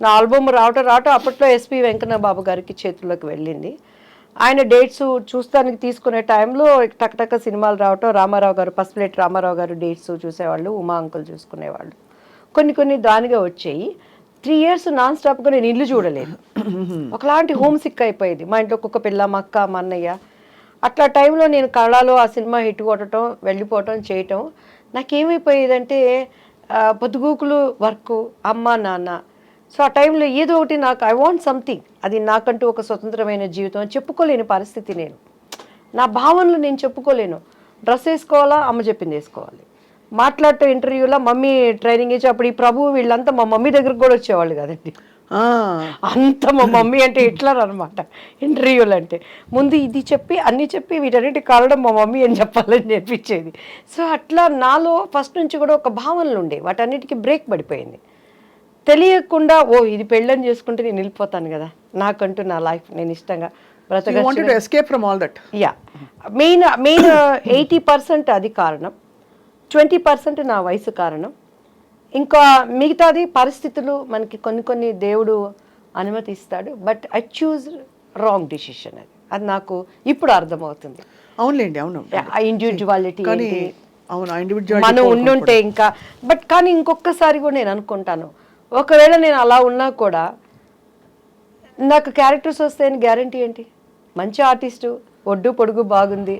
నా ఆల్బమ్ రావటం అప్పట్లో ఎస్పి వెంకన్న బాబు గారికి చేతుల్లోకి వెళ్ళింది. ఆయన డేట్స్ చూస్తానికి తీసుకునే టైంలో టక్ సినిమాలు రావటం, రామారావు గారు పసుపులేటి రామారావు గారు డేట్స్ చూసేవాళ్ళు, ఉమా అంకుల్ చూసుకునేవాళ్ళు. కొన్ని దానిగా వచ్చాయి. 3 years నాన్ స్టాప్గా నేను ఇల్లు చూడలేదు. ఒకలాంటి హోమ్ సిక్ అయిపోయేది. మా ఇంట్లో కుక్క పిల్ల, మా అక్క, మా అన్నయ్య. అట్లా టైంలో నేను కళలో ఆ సినిమా హిట్ కొట్టడం, వెళ్ళిపోవటం, చేయటం నాకేమైపోయేదంటే పొద్దుగూకులు వర్క్, అమ్మ నాన్న. సో ఆ టైంలో ఏదో ఒకటి నాకు ఐ వాంట్ సంథింగ్, అది నాకంటూ ఒక స్వతంత్రమైన జీవితం చెప్పుకోలేని పరిస్థితి. నేను నా భావనలు నేను చెప్పుకోలేను. డ్రెస్ వేసుకోవాలా, అమ్మ చెప్పింది వేసుకోవాలి. మాట్లాడటం ఇంటర్వ్యూలో మమ్మీ ట్రైనింగ్ ఇచ్చి అప్పుడు ఈ ప్రభు వీళ్ళంతా మా మమ్మీ దగ్గరకు కూడా వచ్చేవాళ్ళు కదండి. అంత మా మమ్మీ అంటే హిట్లర్ అనమాట. ఇంటర్వ్యూలు అంటే ముందు ఇది చెప్పి అన్నీ చెప్పి వీటన్నిటి కారణం మా మమ్మీ అని చెప్పాలని నేర్పించేది. సో అట్లా నాలో ఫస్ట్ నుంచి కూడా ఒక భావనలు ఉండే, వాటన్నిటికీ బ్రేక్ పడిపోయింది. తెలియకుండా ఇది పెళ్ళని చేసుకుంటే నేను వెళ్ళిపోతాను కదా, నాకంటూ నా లైఫ్ నేను ఇష్టంగా బ్రతక. యా, మెయిన్ 80% అది కారణం, 20% నా వయసు కారణం, ఇంకా మిగతాది పరిస్థితులు మనకి కొన్ని దేవుడు అనుమతిస్తాడు. But I choose wrong decision. అది నాకు ఇప్పుడు అర్థమవుతుంది. అవునులేండి, అవును. ఆ ఇండివిజువాలిటీ మనం ఉండుంటే ఇంకా. బట్ కానీ ఇంకొకసారి కూడా నేను అనుకుంటాను, ఒకవేళ నేను అలా ఉన్నా కూడా నాకు క్యారెక్టర్స్ వస్తాయని గ్యారంటీ ఏంటి? మంచి ఆర్టిస్టు, ఒడ్డు పొడుగు బాగుంది,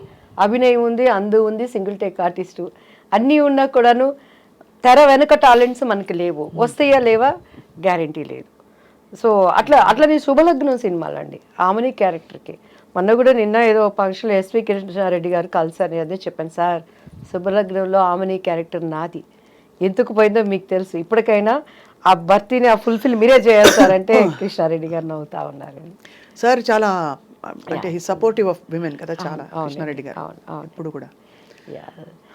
అభినయం ఉంది, అందు ఉంది, సింగిల్ టేక్ ఆర్టిస్టు అన్నీ ఉన్నా కూడాను తెర వెనక టాలెంట్స్ మనకి లేవు. వస్తాయా లేవా గ్యారంటీ లేదు. సో అట్లా నేను శుభలగ్నం సినిమాలు అండి, ఆమెని క్యారెక్టర్కి. మొన్న కూడా నిన్న ఏదో ఫంక్షన్లో ఎస్వి కృష్ణారెడ్డి గారు కలిసారు, అదే చెప్పాను, సార్ శుభలగ్నంలో ఆమెని క్యారెక్టర్ నాది, ఎందుకు పోయిందో మీకు తెలుసు, ఇప్పటికైనా ఆ భర్తీని ఆ ఫుల్ఫిల్ మీరే చేయాలి సార్ అంటే కృష్ణారెడ్డి గారు నవ్వుతా ఉన్నారు. సార్ చాలా అంటే సపోర్టివ్ ఆఫ్ విమెన్ కదా చాలా కృష్ణారెడ్డి గారు ఇప్పుడు కూడా.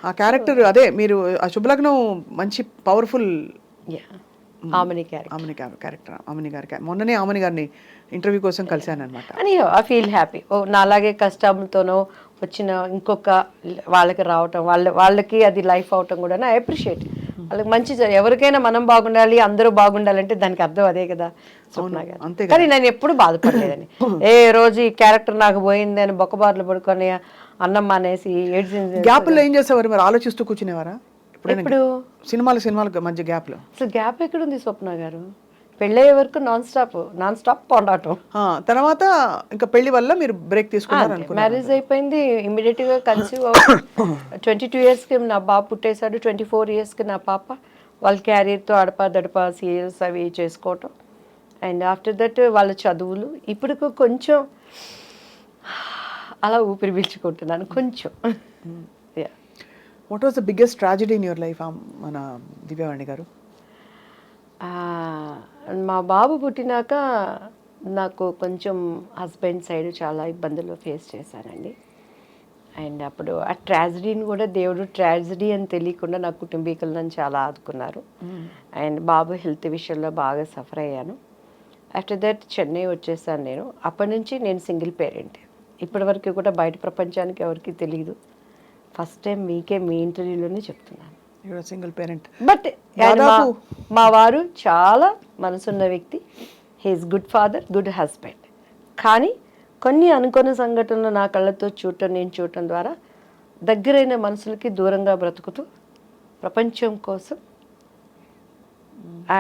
ఆ క్యారెక్టర్ అదే మీరు ఆ శుభలగ్నం మంచి పవర్ఫుల్ ఆమెని క్యారెక్టర్. ఆమెని గారి మొన్ననే ఆమెని గారిని ఇంటర్వ్యూ కోసం కలిశాను అనమాట. అని ఐ ఫీల్ హ్యాపీ. నాలాగే కష్టంతోనో వచ్చిన ఇంకొక వాళ్ళకి రావటం, వాళ్ళకి అది లైఫ్ అవటం కూడా ఐ అప్రిషియేట్. వాళ్ళకి మంచి ఎవరికైనా మనం బాగుండాలి, అందరూ బాగుండాలంటే దానికి అర్థం అదే కదా. అంతే. కానీ నేను ఎప్పుడు బాధపడలేదని, ఏ రోజు ఈ క్యారెక్టర్ నాకు పోయింది అని బొక్కబార్లు పడుకొని అన్నం మానేసి గ్యాప్లో ఏం చేసేవారు మరి? ఆలోచిస్తూ కూర్చునేవారా ఇప్పుడు? సినిమాల మధ్య గ్యాప్లో అసలు గ్యాప్ ఎక్కడుంది స్వప్న గారు? పెళ్ళయ్యే వరకు నాన్ స్టాప్ పోరాటం. తర్వాత ఇంకా పెళ్లి వల్ల మీరు బ్రేక్ తీసుకున్నారు అనుకున్నారు. మ్యారేజ్ అయిపోయింది, ఇమ్మీడియట్ గా కన్సీవ్ 22 years కి నా బాబు పుట్టేశాడు. 24 years కి నా పాప. వాళ్ళ క్యారియర్తో అడపా సీరియల్స్ అవి చేసుకోవటం. అండ్ ఆఫ్టర్ దట్ వాళ్ళ చదువులు. ఇప్పుడు కొంచెం అలా ఊపిరి పీల్చుకుంటున్నాను కొంచెం. What was the biggest tragedy in your life మన దివ్యవాణి గారు? మా బాబు పుట్టినాక నాకు కొంచెం హస్బెండ్ సైడ్ చాలా ఇబ్బందులు ఫేస్ చేశానండి. అండ్ అప్పుడు ఆ ట్రాజడీని కూడా దేవుడు ట్రాజడీ అని తెలియకుండా నా కుటుంబీకులు నన్ను చాలా ఆదుకున్నారు. అండ్ బాబు హెల్త్ విషయంలో బాగా సఫర్ అయ్యాను. ఆఫ్టర్ దట్ చెన్నై వచ్చేసాను నేను. అప్పటి నుంచి నేను సింగిల్ పేరెంట్. ఇప్పటి వరకు కూడా బయట ప్రపంచానికి ఎవరికి తెలియదు. ఫస్ట్ టైం మీకే మీ ఇంటర్వ్యూలోనే చెప్తున్నాను, సింగిల్ పేరెంట్. బట్ మా వారు చాలా మనసున్న వ్యక్తి. He's good father, good husband. కానీ కొన్ని అనుకోని సంఘటనలు నా కళ్ళతో నేను చూడటం ద్వారా దగ్గరైన మనుషులకి దూరంగా బ్రతుకుతూ ప్రపంచం కోసం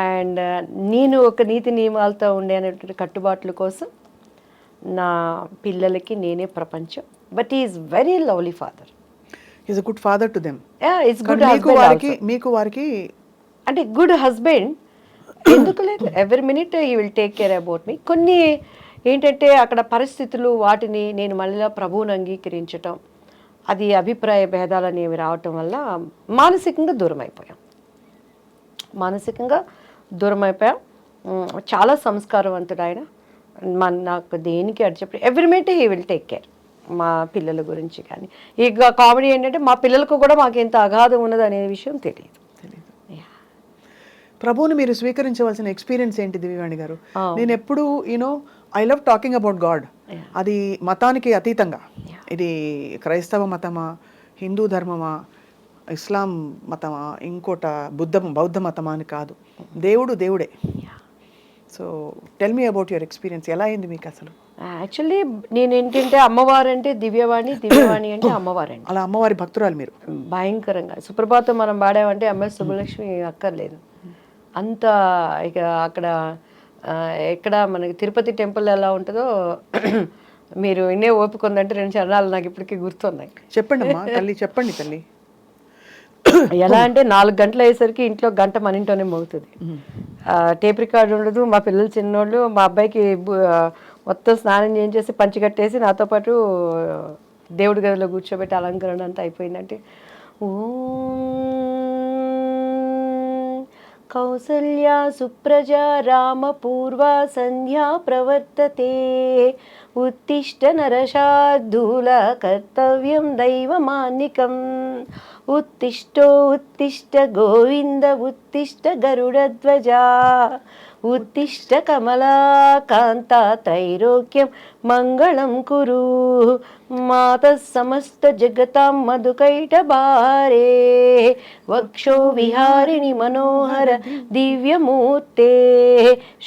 అండ్ నేను ఒక నీతి నియమాలతో ఉండే అనేటువంటి కట్టుబాట్ల కోసం నా పిల్లలకి నేనే ప్రపంచం. But is very lovely father. Is a good father to them. Is good husband. మీకు వారికి అంటే గుడ్ హస్బెండ్ ఎందుకు లేదు, every minute you will take care about me. కొన్ని ఏంటంటే అక్కడ పరిస్థితులు, వాటిని నేను మళ్ళీ ప్రభువుని అంగీకరించటం, అది అభిప్రాయ భేదాలు అనేవి రావటం వల్ల మానసికంగా దూరం అయిపోయాం. చాలా సంస్కారవంతుడు ఆయన. నాకు దేనికి అడి చెప్పి every minute he will take care. మా పిల్లల గురించి కానీ ఇక కామెడీ ఏంటంటే మా పిల్లలకు కూడా మాకు ఎంత అగాధం ఉన్నది అనే విషయం తెలియదు. ప్రభువుని మీరు స్వీకరించవలసిన ఎక్స్పీరియన్స్ ఏంటి దివ్యవాణి గారు? నేను ఎప్పుడు I love talking about God. అది మతానికి అతీతంగా ఇది క్రైస్తవ మతమా, హిందూ ధర్మమా, ఇస్లాం మతమా, ఇంకోట బౌద్ధ మతమా అని కాదు, దేవుడు దేవుడే. So tell me about your experience. ఎలా అయింది మీకు అసలు? యాక్చువల్లీ నేను ఏంటంటే అమ్మవారు అంటే దివ్యవాణి, దివ్యవాణి అంటే అమ్మవారండి. అలా అమ్మవారి భక్తురాలు మీరు? భయంకరంగా. సుప్రభాతం మనం పాడామంటే అమ్మాయి సుబ్బలక్ష్మి అక్కర్లేదు అంత. ఇక అక్కడ ఎక్కడ మనకి తిరుపతి టెంపుల్ ఎలా ఉంటుందో మీరు ఇన్నే ఓపిక ఉందంటే 2 చరణాలు నాకు ఇప్పటికీ గుర్తున్నాయి. చెప్పండి అమ్మా తల్లి, చెప్పండి తల్లి. ఎలా అంటే 4 గంటలు అయ్యేసరికి ఇంట్లో గంట మన ఇంట్లోనే మోగుతుంది. టేప్ రికార్డు ఉండదు. మా పిల్లలు చిన్నోళ్ళు, మా అబ్బాయికి మొత్తం స్నానం చేయించేసి పంచి కట్టేసి నాతో పాటు దేవుడి గదిలో కూర్చోబెట్టి అలంకరణ అంతా అయిపోయిందంటే కౌసల్యా సుప్రజా రామ పూర్వ సంధ్యా ప్రవర్తతే ఉత్తిష్ట నరశార్దూల కర్తవ్యం దైవమాన్నికం ఉత్తిష్టో ఉత్తిష్ట గోవింద ఉత్తిష్ట గరుడధ్వజా ఉత్తిష్ట కమలాకాంత త్రైలోక్యం మంగళం కురు మాత సమస్త జగతాం మధుకైటభారే వక్షో విహారిణి మనోహర దివ్యమూర్తే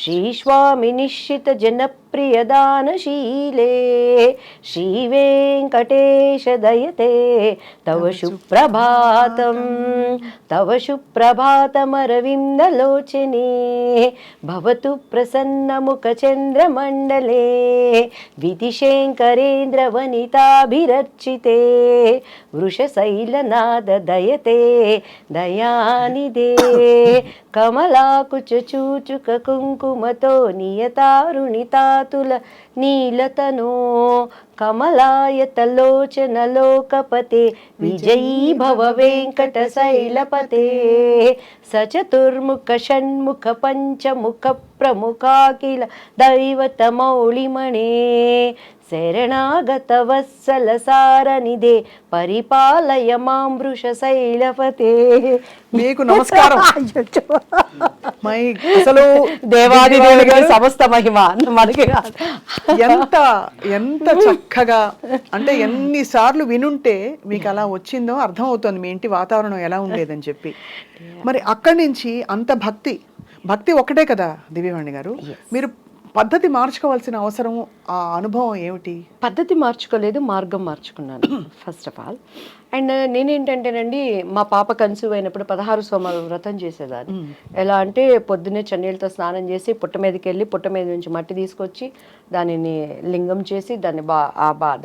శ్రీస్వామి నిశ్చిత జనప్రియదానశీలే శ్రీ వెంకటేశ దయతే తవ సుప్రభాతం తవ సుప్రభాతమరవిందలోచనే భవతు ప్రసన్నముఖచంద్రమండలే విధిశంకరేంద్ర వనితాభిరర్చితే వృషశైలనాద దయతే దయానిదే కమలాకుచ చూచుక కుంకుమతో నియతారుణితాతుల నీలతనో కమలాయతలోచన లోకపతే విజయీ భవ వెంకట శైలపతే సచతుర్ముఖ షణ్ముఖ పంచముఖ ప్రముఖాఖిల దైవతమౌళిమణే శరణాగత వత్సల సారనిదే పరిపాలయ మాం వృషశైలపతే. మీకు నమస్కారం. అసలు దేవాది సమస్త మహిమ మనకి ఎంత ఎంత చక్కగా అంటే ఎన్నిసార్లు వినుంటే మీకు అలా వచ్చిందో అర్థం అవుతుంది మీ ఇంటి వాతావరణం ఎలా ఉండేదని చెప్పి. మరి అక్కడి నుంచి అంత భక్తి ఒక్కటే కదా దివ్యవాణి గారు, మీరు పద్ధతి మార్చుకోవాల్సిన అవసరం, ఆ అనుభవం ఏమిటి? పద్ధతి మార్చుకోలేదు, మార్గం మార్చుకున్నాను ఫస్ట్ ఆఫ్ ఆల్. అండ్ నేనేంటంటేనండి మా పాప కన్సీవ్ అయినప్పుడు 16 సోమవారం వ్రతం చేసేదాన్ని. ఎలా అంటే పొద్దున్నే చన్నీళ్ళతో స్నానం చేసి పుట్ట మీదకి వెళ్ళి పుట్ట మీద నుంచి మట్టి తీసుకొచ్చి దానిని లింగం చేసి దాన్ని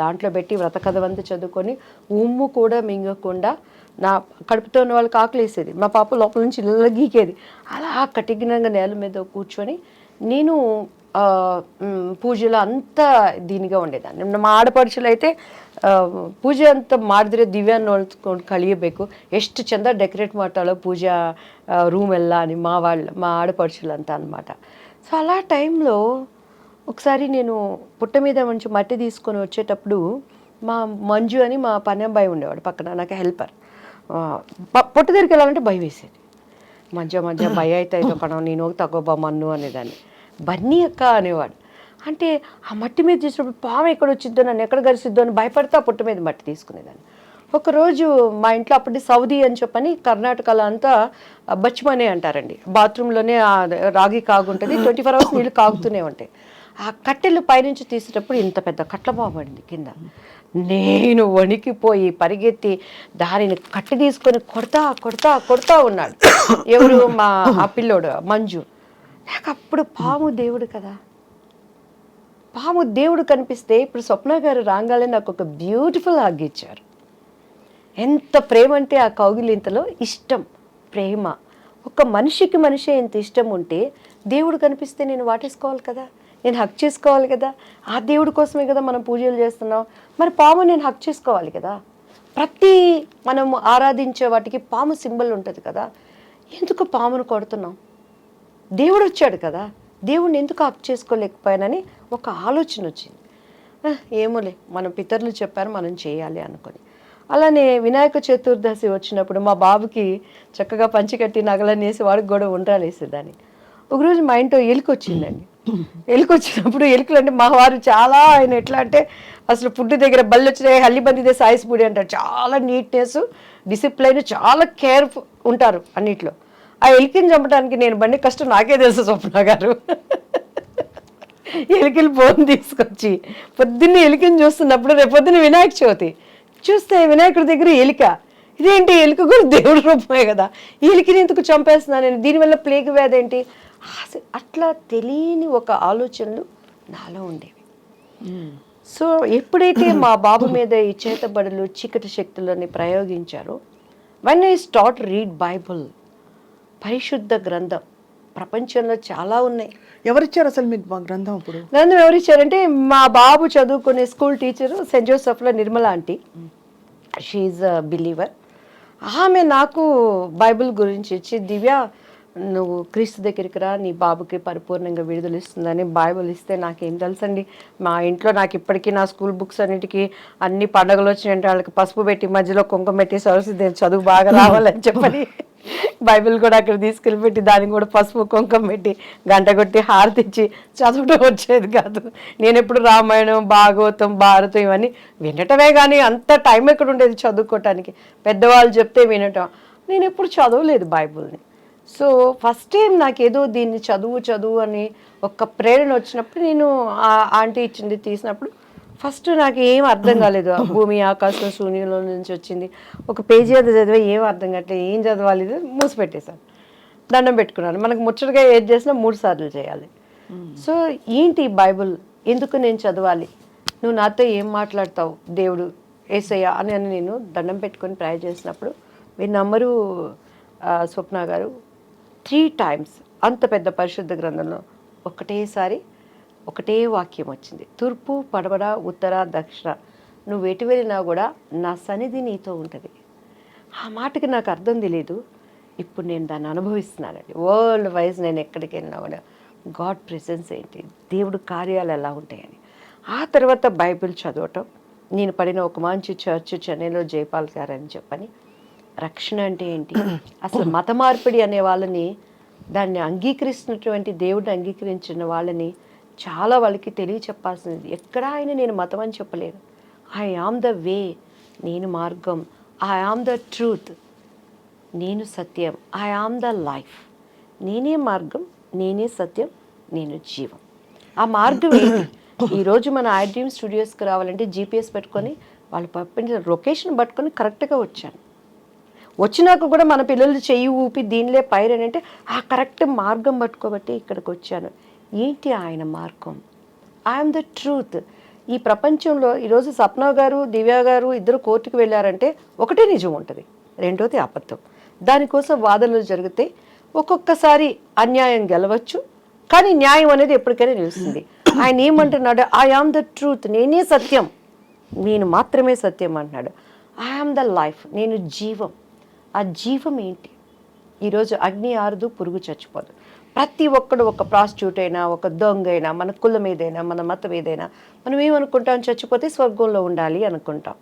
దాంట్లో పెట్టి వ్రత కథవంతా చదువుకొని ఉమ్ము కూడా మింగకుండా నా కడుపుతో ఉన్న వాళ్ళకి ఆకలేసేది. మా పాప లోపల నుంచి ఇళ్ళ గీకేది. అలా కఠినంగా నేల మీద కూర్చొని నేను ಪೂಜೆಲ್ಲ ಅಂತ ದೀನಿಗೆ ఉండేదాన్ని. ನಮ್ಮ ಆಡಪಡಿಸಲು అయితే ಪೂಜೆ ಅಂತ ಮಾಡಿದ್ರೆ ದಿವ್ಯ ನೋಡ್ಕೊಂಡು ಕಳಿಯಬೇಕು, ಎಷ್ಟು ಚಂದ ಡೆಕೋರೇಟ್ ಮಾಡ್ತಾಳೋ ಪೂಜಾ రూమ్ ಎಲ್ಲ మా ఆడపడుచులు అంతా అనమాట. సో అలా టైంలో ఒకసారి నేను పుట్ట మీద నుంచి మట్టి తీసుకొని వచ్చేటప్పుడు మా మంజు అని మా పని అబ్బాయి ఉండేవాడు పక్కన, నాకు హెల్పర్. పుట్ట దగ్గరికి వెళ్ళాలంటే భయం వేసేది. మధ్య భయ అయితే కణ నేను తగ్గోబా మన్ను అనేదాన్ని. బన్నీ అక్క అనేవాడు. అంటే ఆ మట్టి మీద చేసినప్పుడు పాము ఎక్కడ వచ్చిద్దో, నన్ను ఎక్కడ గరిసిద్దో అని భయపడితే ఆ పుట్ట మీద మట్టి తీసుకునేదాన్ని. ఒకరోజు మా ఇంట్లో అప్పటి సౌదీ అని చెప్పని కర్ణాటకలో అంతా బచ్మనే అంటారండి, బాత్రూంలోనే రాగి కాగుంటుంది, 24 hours నీళ్ళు కాగుతూనే ఉంటాయి. ఆ కట్టెలు పైనుంచి తీసేటప్పుడు ఇంత పెద్ద కట్లబాబు పడింది కింద. నేను వణికిపోయి పరిగెత్తి దానిని కట్టి తీసుకొని కొడతా ఉన్నాడు. ఎవరు? మా ఆ పిల్లోడు మంజు. నాకు అప్పుడు పాము దేవుడు కదా, పాము దేవుడు కనిపిస్తే ఇప్పుడు స్వప్న గారు రాగానే నాకు ఒక బ్యూటిఫుల్ హగ్ ఇచ్చారు. ఎంత ప్రేమ అంటే ఆ కౌగిలింతలో ఇష్టం, ప్రేమ. ఒక మనిషికి మనిషి ఎంత ఇష్టం ఉంటే దేవుడు కనిపిస్తే నేను వాటేసుకోవాలి కదా, నేను హక్ చేసుకోవాలి కదా. ఆ దేవుడి కోసమే కదా మనం పూజలు చేస్తున్నాం. మరి పాము నేను హక్ చేసుకోవాలి కదా. ప్రతి మనం ఆరాధించే వాటికి పాము సింబల్ ఉంటుంది కదా. ఎందుకు పామును కొడుతున్నాం? దేవుడు వచ్చాడు కదా, దేవుడిని ఎందుకు హక్ చేసుకోలేకపోయానని ఒక ఆలోచన వచ్చింది. ఏమోలే, మన పితరులు చెప్పారు మనం చేయాలి అనుకొని. అలానే వినాయక చతుర్దశి వచ్చినప్పుడు మా బాబుకి చక్కగా పంచి కట్టి నగలనేసి వాడికి కూడా ఉండ్రాలు వేసేదాన్ని. ఒకరోజు మా ఇంట్లో ఎలుక వచ్చిందండి. ఎలుక వచ్చినప్పుడు ఎలుకలు అంటే మా వారు చాలా ఆయన ఎట్లా అంటే అసలు ఫుడ్ దగ్గర బళ్ళు వచ్చినాయి హల్లి బందిదే సాయిస్ పూడి అంటారు. చాలా నీట్నెస్, డిసిప్లైన్, చాలా కేర్ఫుల్ ఉంటారు అన్నిట్లో. ఆ ఎలికని చంపడానికి నేను బండి కష్టం నాకే తెలుసు స్వప్న గారు. ఎలికలు ఫోన్ తీసుకొచ్చి పొద్దున్నే ఎలికని చూస్తున్నప్పుడు రేపు పొద్దున్న వినాయక చవితి చూస్తే వినాయకుడి దగ్గర ఎలిక, ఇదేంటి ఎలుక కూడా దేవుడి రూపమే కదా, ఈ ఎలికని ఎందుకు చంపేస్తున్నాను నేను, దీనివల్ల ప్లేగ్ వ్యాధి ఏంటి, అట్లా తెలియని ఒక ఆలోచనలు నాలో ఉండేవి. సో ఎప్పుడైతే మా బాబు మీద ఈ చేతబడులు చీకటి శక్తులని ప్రయోగించారో, when I start read Bible, పరిశుద్ధ గ్రంథం, ప్రపంచంలో చాలా ఉన్నాయి. ఎవరిచ్చారు అసలు మీకు మా గ్రంథం? ఇప్పుడు గ్రంథం ఎవరిచ్చారంటే మా బాబు చదువుకునే స్కూల్ టీచరు సెయింట్ జోసెఫ్లో Nirmala aunty, she is a believer. ఆమె నాకు బైబిల్ గురించి ఇచ్చి, దివ్య నువ్వు క్రీస్తు దగ్గరికి రా, నీ బాబుకి పరిపూర్ణంగా విడుదల ఇస్తుందని బైబిల్ ఇస్తే నాకేం తెలుసండి. మా ఇంట్లో నాకు ఇప్పటికీ నా స్కూల్ బుక్స్ అన్నిటికీ అన్ని పండుగలు వచ్చినాయంటే వాళ్ళకి పసుపు పెట్టి మధ్యలో కుంకుమ పెట్టి సరస్వతి చదువు బాగా రావాలని చెప్పని బైబిల్ కూడా అక్కడ తీసుకెళ్ళి పెట్టి దానికి కూడా పసుపు కుంకుమ పెట్టి గంట కొట్టి హారతిచ్చి చదవడం వచ్చేది కాదు. నేను ఎప్పుడు రామాయణం, భాగవతం, భారతం ఇవన్నీ వినటమే కానీ అంత టైం ఎక్కడ ఉండేది చదువుకోవటానికి. పెద్దవాళ్ళు చెప్తే వినటం, నేను ఎప్పుడు చదవలేదు బైబిల్ని. సో ఫస్ట్ టైం నాకేదో దీన్ని చదువు అని ఒక ప్రేరణ వచ్చినప్పుడు, నేను ఆ ఆంటీ ఇచ్చింది తీసినప్పుడు ఫస్ట్ నాకు ఏం అర్థం కాలేదు. భూమి ఆకాశం శూన్యంలో నుంచి వచ్చింది, ఒక పేజీ అది చదివే ఏం అర్థం కావట్లేదు, ఏం చదవాలి మూసిపెట్టేశాను, దండం పెట్టుకున్నాను. మనకు ముచ్చటగా ఏది చేసినా 3 సార్లు చేయాలి. సో ఏంటి బైబుల్, ఎందుకు నేను చదవాలి, నువ్వు నాతో ఏం మాట్లాడతావు దేవుడు యేసయ్య అని నేను దండం పెట్టుకొని ప్రేయర్ చేసినప్పుడు, మీరు నమ్మరు స్వప్న గారు, 3 times అంత పెద్ద పరిశుద్ధ గ్రంథంలో ఒకటేసారి ఒకటే వాక్యం వచ్చింది, తూర్పు పడమర ఉత్తర దక్షిణ నువ్వు ఎటు వెళ్ళినా కూడా నా సన్నిధి నీతో ఉంటుంది. ఆ మాటకి నాకు అర్థం తెలియదు, ఇప్పుడు నేను దాన్ని అనుభవిస్తున్నానండి. వరల్డ్ వైజ్ నేను ఎక్కడికి వెళ్ళినా కూడా గాడ్ ప్రెసెన్స్ ఏంటి, దేవుడు కార్యాలు ఎలా ఉంటాయని. ఆ తర్వాత బైబిల్ చదవటం, నేను పడిన ఒక మంచి చర్చ్ చెన్నైలో జైపాల్ గారు అని చెప్పని, రక్షణ అంటే ఏంటి, అసలు మత మార్పిడి అనే వాళ్ళని, దాన్ని అంగీకరిస్తున్నటువంటి దేవుడిని అంగీకరించిన వాళ్ళని చాలా వాళ్ళకి తెలియచెప్పాల్సింది. ఎక్కడ ఆయన నేను మతం అని చెప్పలేను. ఐ ఆమ్ ద వే, నేను మార్గం, ఐ ఆమ్ ద ట్రూత్, నేను సత్యం, ఐ ఆమ్ ద లైఫ్, నేనే మార్గం, నేనే సత్యం, నేను జీవం. ఆ మార్గం ఏంటి? ఈరోజు మన ఐ డ్రీమ్ స్టూడియోస్కి రావాలంటే జీపీఎస్ పెట్టుకొని వాళ్ళు పంపించిన లొకేషన్ పట్టుకొని కరెక్ట్గా వచ్చాను. వచ్చినాక కూడా మన పిల్లలు చెయ్యి ఊపి దీనిలే పైరని అంటే ఆ కరెక్ట్ మార్గం పట్టుకోబట్టి ఇక్కడికి వచ్చాను. ఏంటి ఆయన మార్గం? I'm the truth. ఈ ప్రపంచంలో ఈరోజు సప్న గారు, దివ్య గారు ఇద్దరు కోర్టుకు వెళ్ళారంటే ఒకటే నిజం ఉంటుంది, రెండోది అబద్ధం. దానికోసం వాదనలు జరిగితే ఒక్కొక్కసారి అన్యాయం గెలవచ్చు, కానీ న్యాయం అనేది ఎప్పటికైనా నిలుస్తుంది. ఆయన ఏమంటున్నాడు? ఐ ఆమ్ ద ట్రూత్, నేనే సత్యం, నేను మాత్రమే సత్యం అంటున్నాడు. ఐ ఆమ్ ద లైఫ్, నేను జీవం. ఆ జీవం ఏంటి? ఈరోజు అగ్ని ఆరదు, పురుగు చచ్చిపోదు. ప్రతి ఒక్కడు, ఒక ప్రాస్టిట్యూట్ అయినా, ఒక దొంగ అయినా, మన కులం ఏదైనా, మన మతం ఏదైనా, మనం ఏమనుకుంటాం? చచ్చిపోతే స్వర్గంలో ఉండాలి అనుకుంటాం.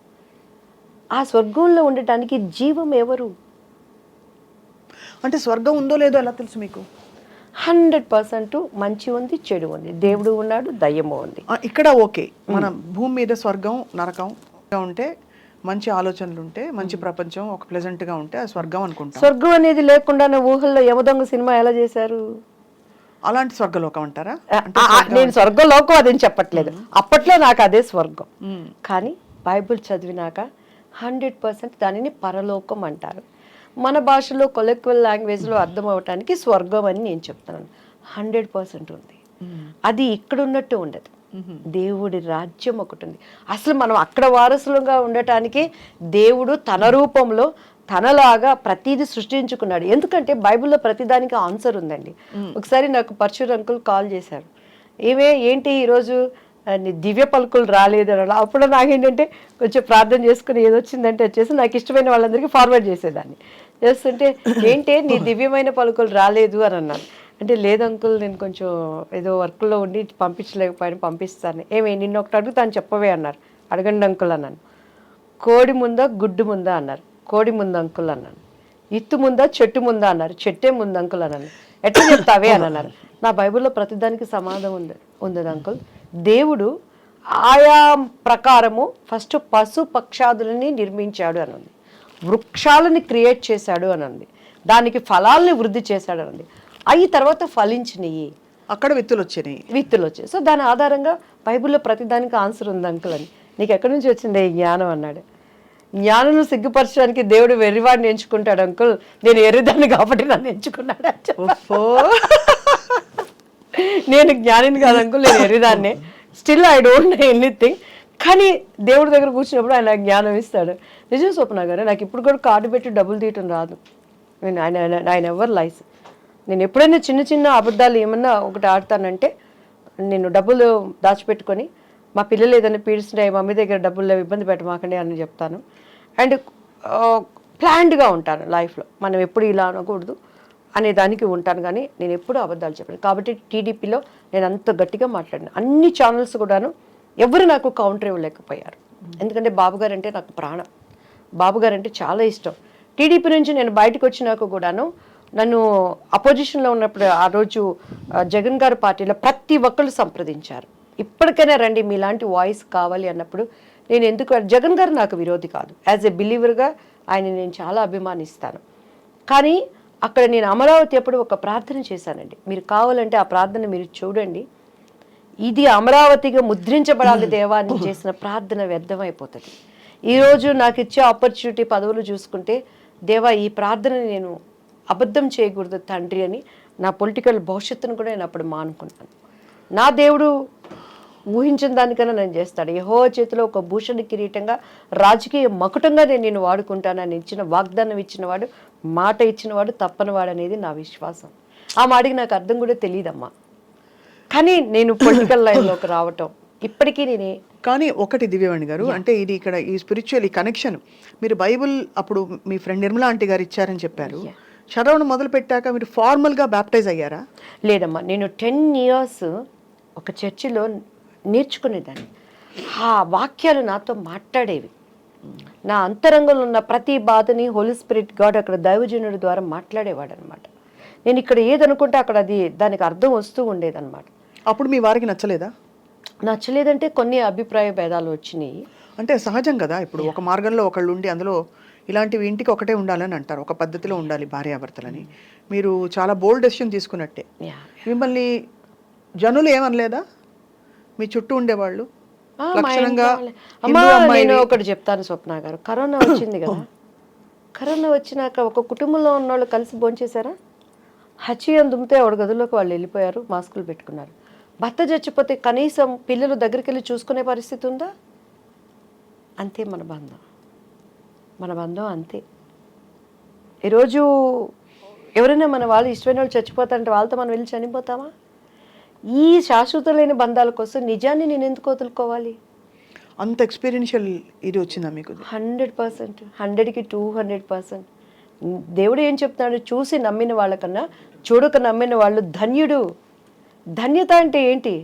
ఆ స్వర్గంలో ఉండటానికి జీవం ఎవరు? అంటే స్వర్గం ఉందో లేదో ఎలా తెలుసు మీకు? 100% మంచి ఉంది, చెడు ఉంది, దేవుడు ఉన్నాడు, దయ్యము ఉంది. ఇక్కడ ఓకే, మన భూమి మీద స్వర్గం నరకం ఉంటే, మంచి ఆలోచనలు ఉంటే, మంచి ప్రపంచం ఒక ప్లెజెంట్గా ఉంటే అది స్వర్గం అనుకుంటాం. స్వర్గం అనేది లేకుండా ఊహల్లో యమదొంగ సినిమా ఎలా చేశారు? అలాంటి స్వర్గలోకం అంటారా? నేను స్వర్గలోకం అదేం చెప్పట్లేదు, అప్పట్లో నాకు అదే స్వర్గం. కానీ బైబిల్ చదివినాక 100% దానిని పరలోకం అంటారు. మన భాషలో కొలెక్వల్ లాంగ్వేజ్లో అర్థం అవటానికి స్వర్గం అని నేను చెప్తున్నాను. 100% ఉంది. అది ఇక్కడ ఉన్నట్టు ఉండదు. దేవుడి రాజ్యం ఒకటి ఉంది. అసలు మనం అక్కడ వారసులుగా ఉండటానికి దేవుడు తన రూపంలో తనలాగా ప్రతిదీ సృష్టించుకున్నాడు. ఎందుకంటే బైబిల్లో ప్రతిదానికి ఆన్సర్ ఉందండి. ఒకసారి నాకు పరశుర్ అంకుల్ కాల్ చేశారు, ఏంటి ఈరోజు నీ దివ్య పలుకులు రాలేదు అని. అప్పుడు నాకేంటంటే కొంచెం ప్రార్థన చేసుకుని ఏదొచ్చిందంటే వచ్చేసి నాకు ఇష్టమైన వాళ్ళందరికీ ఫార్వర్డ్ చేసేదాన్ని. చేస్తుంటే ఏంటి నీ దివ్యమైన పలుకులు రాలేదు అని అన్నాను. అంటే లేదు అంకుల్, నేను కొంచెం ఏదో వర్క్లో ఉండి పంపించలేకపోయాను, పంపిస్తాను. నిన్న ఒకటి అడుగుతాను చెప్పవే అన్నారు. అడగండి అంకుల్ అన్నాను. కోడి ముందా గుడ్డు ముందా అన్నారు. కోడి ముందు అంకుల్ అన్నాను. ఇత్తు ముందా చెట్టు ముందా అన్నారు. చెట్టే ముందు అంకుల్ అన్నాను. ఎట్లా చెప్తావే అని అన్నారు. నా బైబిల్లో ప్రతిదానికి సమాధానం ఉంది అంకుల్. దేవుడు ఆయా ప్రకారము ఫస్ట్ పశు పక్షాదులని నిర్మించాడు అని ఉంది, వృక్షాలని క్రియేట్ చేశాడు అని ఉంది, దానికి ఫలాల్ని వృద్ధి చేశాడు అని ఉంది. అవి తర్వాత ఫలించినవి, అక్కడ విత్తులు వచ్చాయి. సో దాని ఆధారంగా బైబిల్లో ప్రతిదానికి ఆన్సర్ ఉంది అంకుల్ అని. నీకు ఎక్కడి నుంచి వచ్చింది ఈ జ్ఞానం అన్నాడు. జ్ఞానం సిగ్గుపరచడానికి దేవుడు వెర్రివాడిని ఎంచుకుంటాడు అంకుల్, నేను ఎర్రిదాన్ని కాబట్టి నన్ను ఎంచుకున్నాడు. నేను జ్ఞానిని కాదు అంకుల్, నేను ఎర్రిదాన్నే. Still I don't know anything. కానీ దేవుడి దగ్గర కూర్చున్నప్పుడు ఆయన జ్ఞానం ఇస్తాడు. నిజం స్వప్న గారు, నాకు ఇప్పుడు కూడా కార్డు పెట్టి డబ్బులు తీయటం రాదు. ఆయన ఎవరు లైస్. నేను ఎప్పుడైనా చిన్న చిన్న అబద్ధాలు ఏమన్నా ఒకటి ఆడతానంటే, నేను డబ్బులు దాచిపెట్టుకొని మా పిల్లలు ఏదైనా పీడిస్తున్నాయి, మమ్మీ దగ్గర డబ్బులు ఇబ్బంది పెట్టమాకండి అని చెప్తాను. అండ్ ప్లాన్డ్గా ఉంటాను లైఫ్లో. మనం ఎప్పుడు ఇలా అనకూడదు అనే దానికి ఉంటాను, కానీ నేను ఎప్పుడూ అబద్ధాలు చెప్పాను. కాబట్టి టీడీపీలో నేను అంత గట్టిగా మాట్లాడిన అన్ని ఛానల్స్ కూడాను ఎవరు నాకు కౌంటర్ ఇవ్వలేకపోయారు. ఎందుకంటే బాబుగారు అంటే నాకు ప్రాణం, బాబుగారు అంటే చాలా ఇష్టం. టీడీపీ నుంచి నేను బయటకు వచ్చినాక కూడాను నన్ను అపోజిషన్లో ఉన్నప్పుడు ఆ రోజు జగన్ గారి పార్టీలో ప్రతి ఒక్కళ్ళు సంప్రదించారు. ఇప్పటికైనా రండి, మీలాంటి వాయిస్ కావాలి అన్నప్పుడు నేను ఎందుకు, జగన్ గారు నాకు విరోధి కాదు, యాజ్ ఎ బిలీవర్గా ఆయన నేను చాలా అభిమానిస్తాను. కానీ అక్కడ నేను అమరావతి అప్పుడు ఒక ప్రార్థన చేశానండి. మీరు కావాలంటే ఆ ప్రార్థన మీరు చూడండి. ఇది అమరావతిగా ముద్రించబడాలి దేవాన్ని చేసిన ప్రార్థన వ్యర్థమైపోతుంది. ఈరోజు నాకు ఇచ్చే ఆపర్చునిటీ పదవులు చూసుకుంటే, దేవా ఈ ప్రార్థనని నేను అబద్ధం చేయకూడదు తండ్రి అని నా పొలిటికల్ భవిష్యత్తును కూడా నేను అప్పుడు మానుకున్నాను. నా దేవుడు ఊహించిన దానికన్నా నేను చేస్తాడు. యెహోవా చేతిలో ఒక భూషణ కిరీటంగా రాజకీయ మకుటంగా నేను వాడుకుంటానని ఇచ్చిన వాగ్దానం ఇచ్చినవాడు, మాట ఇచ్చినవాడు తప్పనివాడు అనేది నా విశ్వాసం. ఆ మాటకి నాకు అర్థం కూడా తెలియదమ్మా. కానీ నేను పొలిటికల్ లైన్లోకి రావటం ఇప్పటికీ నేనే. కానీ ఒకటి దివ్యవాణి గారు, అంటే ఇది ఇక్కడ ఈ స్పిరిచువల్ ఈ కనెక్షన్ మీరు బైబుల్ అప్పుడు మీ ఫ్రెండ్ నిర్మలా ఆంటీ గారు ఇచ్చారని చెప్పారు. చదవడం మొదలు పెట్టాక మీరు ఫార్మల్గా బ్యాప్టైజ్ అయ్యారా? లేదమ్మా, నేను 10 years ఒక చర్చిలో నేర్చుకునేదాన్ని. ఆ వాక్యాలు నాతో మాట్లాడేవి. నా అంతరంగంలో ఉన్న ప్రతి బాధని హోలీ స్పిరిట్ గాడ్ అక్కడ దైవజనుడి ద్వారా మాట్లాడేవాడు అనమాట. నేను ఇక్కడ ఏదనుకుంటే అక్కడ అది దానికి అర్థం వస్తూ ఉండేదన్నమాట. అప్పుడు మీ వారికి నచ్చలేదా? నచ్చలేదంటే కొన్ని అభిప్రాయ భేదాలు వచ్చినాయి. అంటే సహజం కదా, ఇప్పుడు ఒక మార్గంలో ఒకళ్ళు ఉండి అందులో ఇలాంటివి ఇంటికి ఒకటే ఉండాలని అంటారు, ఒక పద్ధతిలో ఉండాలి భార్యాభర్తలని. మీరు చాలా బోల్డ్ డెసిషన్ తీసుకున్నట్టే. మిమ్మల్ని జనులు ఏమనలేదా? మీ చుట్టూ ఉండేవాళ్ళు నేను ఒకటి చెప్తాను స్వప్న గారు, కరోనా వచ్చింది కదా, కరోనా వచ్చినాక ఒక కుటుంబంలో ఉన్న వాళ్ళు కలిసి భోంచేశారా? హచ్చియం దుమ్మితే ఒక గదుల్లోకి వాళ్ళు వెళ్ళిపోయారు, మాస్కులు పెట్టుకున్నారు. భర్త చచ్చిపోతే కనీసం పిల్లలు దగ్గరికి వెళ్ళి చూసుకునే పరిస్థితి ఉందా? అంతే మన బంధం అంతే. ఈరోజు ఎవరైనా మన వాళ్ళు ఇష్టమైన వాళ్ళు చచ్చిపోతారంటే వాళ్ళతో మనం వెళ్ళి చనిపోతామా? ఈ శాశ్వత లేని బంధాల కోసం నిజాన్ని నేను ఎందుకు వదులుకోవాలి? అంత ఎక్స్పీరియన్షియల్ ఇది వచ్చిందా మీకు? 100%, 100కి 200%. దేవుడు ఏం చెప్తున్నాడు? చూసి నమ్మిన వాళ్ళకన్నా చూడక నమ్మిన వాళ్ళు ధన్యుడు. ధన్యత అంటే ఏంటి?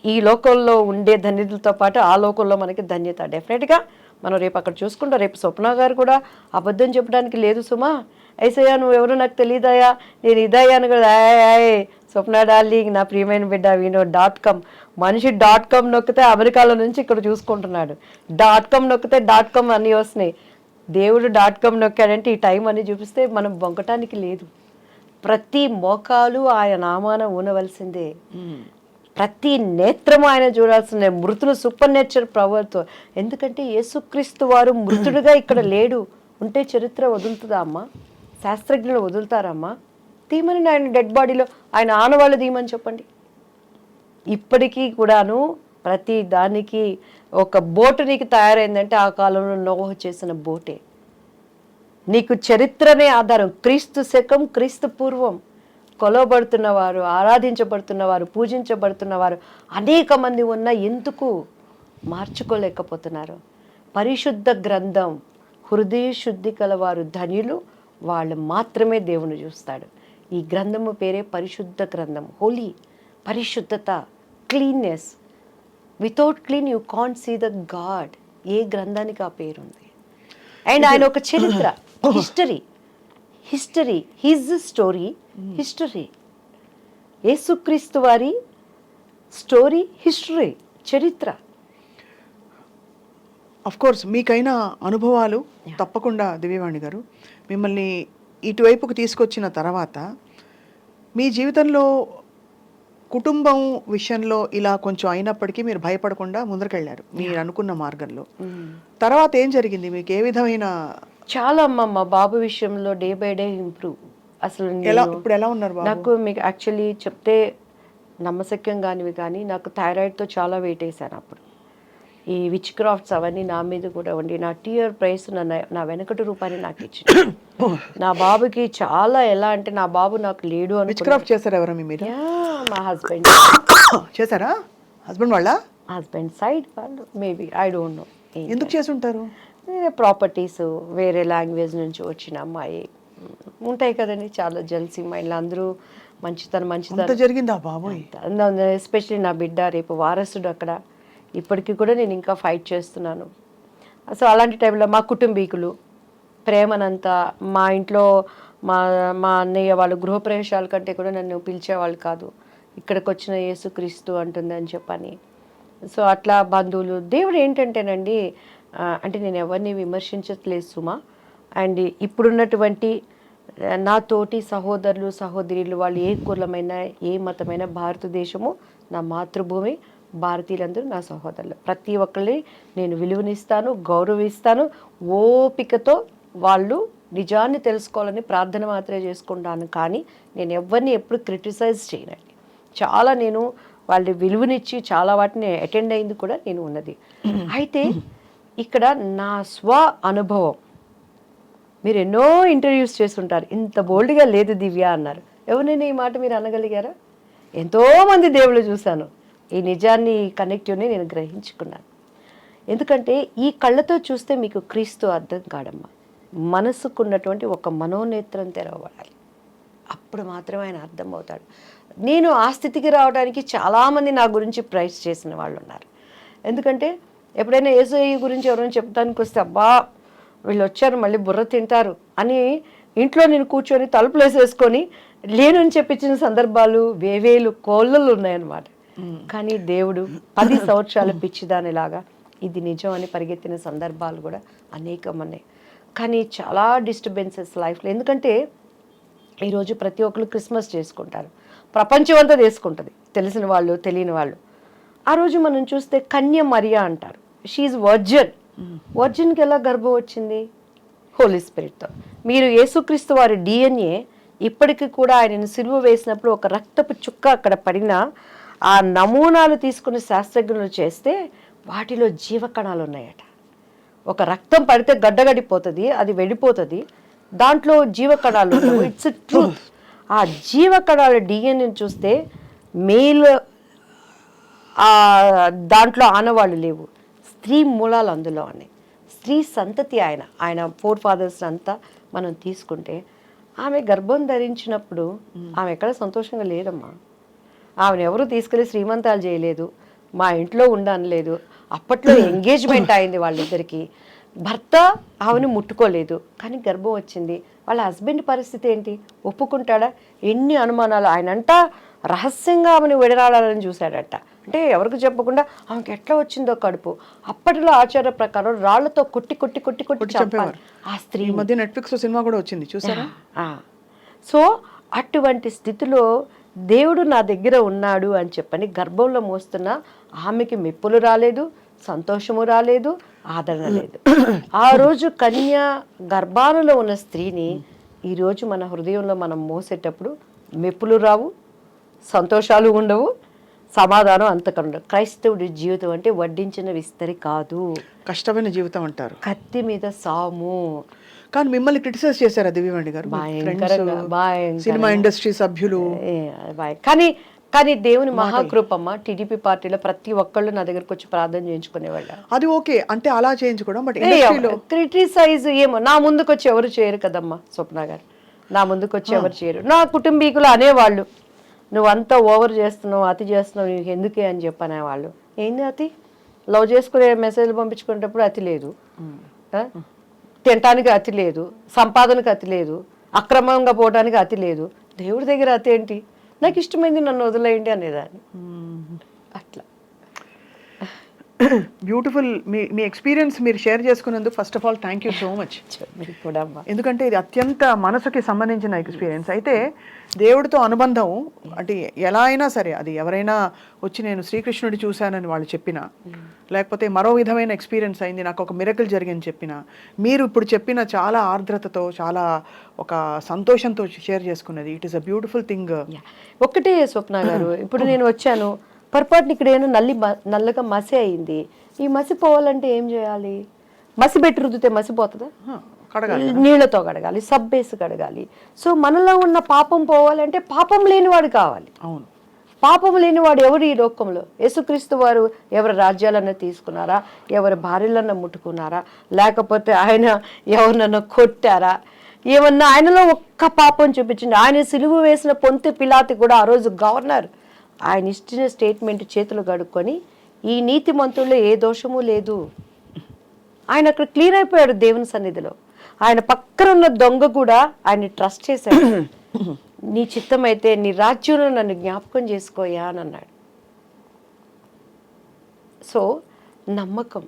ఈ లోకంలో ఉండే ధన్యతలతో పాటు ఆ లోకంలో మనకి ధన్యత. డెఫినెట్గా మనం రేపు అక్కడ చూసుకుంటాం. రేపు స్వప్న గారు కూడా అబద్ధం చెప్పడానికి లేదు సుమా. ఐసయ్యా నువ్వెవరో నాకు తెలియదాయా, నేను ఇదయ్యాను కూడా. స్వప్న డార్లింగ్, నా ప్రియమైన బిడ్డ వినో.com. మనిషి .com నొక్కితే అమెరికాలో నుంచి ఇక్కడ చూసుకుంటున్నాడు. .com నొక్కితే .com అన్నీ వస్తున్నాయి. దేవుడు .com నొక్కాడంటే ఈ టైం అని చూపిస్తే మనం బొంకటానికి లేదు. ప్రతి మోకాలు ఆయన నామాన ఊనవలసిందే, ప్రతి నేత్రము ఆయన చూడాల్సిందే. మృతులు సూపర్ నేచర్ ప్రవర్తో. ఎందుకంటే యేసుక్రీస్తు వారు మృతుడుగా ఇక్కడ లేడు. ఉంటే చరిత్ర వదులుతుందా అమ్మా? శాస్త్రజ్ఞులు వదులుతారమ్మా? తీమని ఆయన డెడ్ బాడీలో ఆయన ఆనవాళ్ళు తీయమని చెప్పండి. ఇప్పటికీ కూడాను ప్రతి దానికి ఒక బోటు నీకు తయారైందంటే ఆ కాలంలో నోహు చేసిన బోటే. నీకు చరిత్రనే ఆధారం. క్రీస్తు శకం, క్రీస్తు పూర్వం కొలవబడుతున్నవారు, ఆరాధించబడుతున్నవారు, పూజించబడుతున్నవారు అనేక మంది ఉన్న ఎందుకు మార్చుకోలేకపోతున్నారు? పరిశుద్ధ గ్రంథం, హృదయ శుద్ధి కలవారు ధన్యులు, వాళ్ళు మాత్రమే దేవుని చూస్తాడు. ఈ గ్రంథము పేరే పరిశుద్ధ గ్రంథం. హోలీ, పరిశుద్ధత, cleanness. Without clean you can't see the God. ఏ గ్రంథానికి ఆ పేరుంది? అండ్ ఆయన ఒక చరిత్ర, హిస్టరీ, హిజ్ స్టోరీ, హిస్టరీ. యేసుక్రీస్తు వారి స్టోరీ, హిస్టరీ, చరిత్ర. అఫ్ కోర్స్ మీకైన అనుభవాలు తప్పకుండా దివ్యవాణి గారు మిమ్మల్ని ఇటువైపుకు తీసుకొచ్చిన తర్వాత మీ జీవితంలో కుటుంబం విషయంలో ఇలా కొంచెం అయినప్పటికీ మీరు భయపడకుండా ముందరకెళ్ళారు మీరు అనుకున్న మార్గంలో. తర్వాత ఏం జరిగింది? మీకు ఏ విధమైన చాలా అమ్మ మా బాబు విషయంలో డే బై డే ఇంప్రూవ్. అసలు ఇప్పుడు ఎలా ఉన్నారు బాబు? నాకు మీకు యాక్చువల్లీ చెప్తే నమ్మశక్యం కానివి కానీ నాకు థైరాయిడ్తో చాలా వెయిట్ వేసాను అప్పుడు. ఈ విచ్ క్రాఫ్ట్స్ అవన్నీ నా మీద కూడా ఉండి నా టీఆర్ ప్రైస్ నా వెనకటి రూపాయలు నాకు ఇచ్చింది. నా బాబుకి చాలా ఎలా అంటే నా బాబు నాకు లేడు అని. విచ్ క్రాఫ్ట్ చేశారు ఎవరు మీ మీద? మా హస్బెండ్ చేశారా? హస్బెండ్ వాళ్ళ? హస్బెండ్ సైడ్ వాళ్ళు మేబీ, ఐ డోంట్ నో ఎందుకు చేసి ఉంటారు. ప్రాపర్టీస్ వేరే లాంగ్వేజ్ నుంచి వచ్చిన అమ్మాయి ఉంటాయి కదండి, చాలా జెల్సీ మైండ్లు. అందరూ మంచితనం జరిగిందా బాబోయ్? ఎస్పెషలీ నా బిడ్డ రేపు వారసుడు అక్కడ. ఇప్పటికీ కూడా నేను ఇంకా ఫైట్ చేస్తున్నాను. సో అలాంటి టైంలో మా కుటుంబీకులు ప్రేమనంతా మా ఇంట్లో మా అన్నయ్య వాళ్ళు గృహప్రవేశాల కంటే కూడా నన్ను పిలిచేవాళ్ళు కాదు. ఇక్కడికి వచ్చిన యేసుక్రీస్తు అంటుంది అని చెప్పని. సో అట్లా బంధువులు, దేవుడు ఏంటంటేనండి, అంటే నేను ఎవరిని విమర్శించట్లేదు సుమా. అండ్ ఇప్పుడున్నటువంటి నా తోటి సహోదరులు సహోదరులు వాళ్ళు ఏ కులమైన ఏ మతమైన భారతదేశము నా మాతృభూమి, భారతీయులందరూ నా సహోదరులు. ప్రతి ఒక్కరిని నేను విలువనిస్తాను, గౌరవిస్తాను. ఓపికతో వాళ్ళు నిజాన్ని తెలుసుకోవాలని ప్రార్థన మాత్రమే చేసుకుంటాను. కానీ నేను ఎవరిని ఎప్పుడు క్రిటిసైజ్ చేయనండి. చాలా నేను వాళ్ళ విలువనిచ్చి చాలా వాటిని అటెండ్ అయింది కూడా నేను ఉన్నది. అయితే ఇక్కడ నా అనుభవం, మీరు ఎన్నో ఇంటర్వ్యూస్ చేస్తుంటారు, ఇంత బోల్డ్గా లేదు దివ్య అన్నారు. ఎవరైనా ఈ మాట మీరు అనగలిగారా? ఎంతోమంది దేవుళ్ళు చూశాను. ఈ నిజాన్ని, ఈ కనెక్టివ్ని నేను గ్రహించుకున్నాను. ఎందుకంటే ఈ కళ్ళతో చూస్తే మీకు క్రీస్తు అర్థం కాడమ్మా. మనసుకున్నటువంటి ఒక మనోనేత్రం తెరవబడాలి, అప్పుడు మాత్రమే ఆయన అర్థమవుతాడు. నేను ఆ స్థితికి రావడానికి చాలామంది నా గురించి ప్రైజ్ చేసిన వాళ్ళు ఉన్నారు. ఎందుకంటే ఎప్పుడైనా యేసయ్య గురించి ఎవరైనా చెప్తానికి వస్తే అబ్బా వీళ్ళు వచ్చారు మళ్ళీ బుర్ర తింటారు అని ఇంట్లో నేను కూర్చొని తలుపులు వేసేసుకొని లేనని చెప్పించిన సందర్భాలు వేవేలు కోళ్ళలు ఉన్నాయన్నమాట. కానీ దేవుడు 10 సంవత్సరాల పిచ్చిదానిలాగా ఇది నిజం అని పరిగెత్తిన సందర్భాలు కూడా అనేకం ఉన్నాయి. కానీ చాలా డిస్టర్బెన్సెస్ లైఫ్లో. ఎందుకంటే ఈరోజు ప్రతి ఒక్కరు క్రిస్మస్ చేసుకుంటారు, ప్రపంచం అంతా చేసుకుంటుంది, తెలిసిన వాళ్ళు తెలియని వాళ్ళు. ఆ రోజు మనం చూస్తే కన్య మరియా అంటారు. She virgin. వర్జిన్కి ఎలా గర్భం వచ్చింది? హోలీ స్పిరిట్తో. మీరు యేసుక్రీస్తు వారి డిఎన్ఏ ఇప్పటికీ కూడా ఆయనను సిలువ వేసినప్పుడు ఒక రక్తపు చుక్క అక్కడ పడిన ఆ నమూనాలు తీసుకుని శాస్త్రజ్ఞులు చేస్తే వాటిలో జీవకణాలు ఉన్నాయట. ఒక రక్తం పడితే గడ్డగడిపోతుంది, అది వెళ్ళిపోతుంది, దాంట్లో జీవకణాలు ఉండవు. It's truth. ఆ జీవకణాల డిఎన్ఏని చూస్తే మేల్ దాంట్లో ఆనవాళ్ళు లేవు, స్త్రీ మూలాలు అందులో ఉన్నాయి. స్త్రీ సంతతి ఆయన 4 fathers అంతా మనం తీసుకుంటే ఆమె గర్భం ధరించినప్పుడు ఆమె ఎక్కడ సంతోషంగా లేదమ్మా. ఆమెను ఎవరు తీసుకెళ్ళి శ్రీమంతాలు చేయలేదు, మా ఇంట్లో ఉండనలేదు. అప్పట్లో ఎంగేజ్మెంట్ అయింది వాళ్ళిద్దరికి. భర్త ఆమెను ముట్టుకోలేదు, కానీ గర్భం వచ్చింది. వాళ్ళ హస్బెండ్ పరిస్థితి ఏంటి? ఒప్పుకుంటాడా? ఎన్ని అనుమానాలు. ఆయనంట రహస్యంగా ఆమెను విడరాడాలని చూశాడట. అంటే ఎవరికి చెప్పకుండా ఆమెకి ఎట్లా వచ్చిందో కడుపు. అప్పటిలో ఆచార ప్రకారం రాళ్లతో కొట్టి కొట్టి కొట్టి కొట్టి చంపారు ఆ స్త్రీ. మధ్య నెట్ఫ్లిక్స్ సినిమా కూడా వచ్చింది, చూసారా? సో అటువంటి స్థితిలో దేవుడు నా దగ్గర ఉన్నాడు అని చెప్పని గర్భంలో మోస్తున్న ఆమెకి మెప్పులు రాలేదు, సంతోషము రాలేదు, ఆదరణ లేదు. ఆ రోజు కన్య గర్భాలలో ఉన్న స్త్రీని ఈరోజు మన హృదయంలో మనం మోసేటప్పుడు మెప్పులు రావు, సంతోషాలు ఉండవు, సమాధానం అంతకన్నా. క్రైస్తవుడి జీవితం అంటే వడ్డించిన విస్తరి కాదు, కష్టమైన జీవితం అంటారు, కత్తి మీద సాము. కానీ మిమ్మల్ని క్రిటిసైజ్ చేశారా దివ్యవాణి గారు? సినిమా ఇండస్ట్రీ సభ్యులు. కానీ దేవుని మహాకృపమ్మ. టీడీపీ పార్టీలో ప్రతి ఒక్కళ్ళు నా దగ్గరకు వచ్చి ప్రార్థన చేయించుకునేవాళ్ళు. అది ఓకే అంటే అలా చేయించుకోవడం, బట్ క్రిటిసైజ్ ఏమో నా ముందుకు వచ్చి ఎవరు చేయరు కదమ్మా స్వప్న గారు. నా ముందుకు వచ్చి ఎవరు చేయరు. నా కుటుంబీకులు అనేవాళ్ళు నువ్వంతా ఓవర్ చేస్తున్నావు, అతి చేస్తున్నావు, నీకు ఎందుకే అని చెప్పనేవాళ్ళు. ఏంది అతి? లవ్ చేసుకునే మెసేజ్లు పంపించుకునేటప్పుడు అతి లేదు, తినటానికి అతి లేదు, సంపాదనకు అతి లేదు, అక్రమంగా పోవడానికి అతి లేదు. దేవుడి దగ్గర అతి ఏంటి? నాకు ఇష్టమైంది నన్ను వదిలేయండి అనేదాన్ని. అట్లా బ్యూటిఫుల్. మీ ఎక్స్పీరియన్స్ మీరు షేర్ చేసుకున్నందుకు first of all thank you so much. మీకు కూడా అమ్మా. ఎందుకంటే ఇది అత్యంత మనసుకి సంబంధించిన ఎక్స్పీరియన్స్. అయితే దేవుడితో అనుబంధం అంటే ఎలా అయినా సరే, అది ఎవరైనా వచ్చి నేను శ్రీకృష్ణుడి చూశానని వాళ్ళు చెప్పినా, లేకపోతే మరో విధమైన ఎక్స్పీరియన్స్ అయింది, నాకు ఒక మిరకల్ జరిగింది చెప్పినా, మీరు ఇప్పుడు చెప్పిన చాలా ఆర్ద్రతతో, చాలా ఒక సంతోషంతో షేర్ చేసుకున్నది, it is a beautiful thing. ఒక్కటే స్వప్న గారు, ఇప్పుడు నేను వచ్చాను, పొరపాటున ఇక్కడ ఏమో నల్లగా మసి అయింది. ఈ మసి పోవాలంటే ఏం చేయాలి? మసి పెట్టి రుద్దితే మసిపోతుందా? కడగాలి, నీళ్లతో కడగాలి, సబ్బేసి కడగాలి. సో మనలో ఉన్న పాపం పోవాలంటే పాపం లేనివాడు కావాలి. అవును. పాపం లేనివాడు ఎవరు ఈ లోకంలో? యేసుక్రీస్తు వారు ఎవరి రాజ్యాలన్నా తీసుకున్నారా? ఎవరి భార్యలన్నా ముట్టుకున్నారా? లేకపోతే ఆయన ఎవరినన్నా కొట్టారా? ఏమన్నా ఆయనలో ఒక్క పాపం చూపించింది. ఆయన సిలువ వేసిన పొంతు పిలాతి కూడా ఆ రోజు గవర్నర్ ఆయన ఇచ్చిన స్టేట్మెంట్ చేతులు కడుక్కొని, ఈ నీతిమంతుల్లో ఏ దోషము లేదు, ఆయన అక్కడ క్లియర్ అయిపోయాడు దేవుని సన్నిధిలో. ఆయన పక్కన ఉన్న దొంగ కూడా ఆయన్ని ట్రస్ట్ చేశాడు. నీ చిత్తం అయితే నీ రాజ్యంలో నన్ను జ్ఞాపకం చేసుకోయా అని అన్నాడు. సో నమ్మకం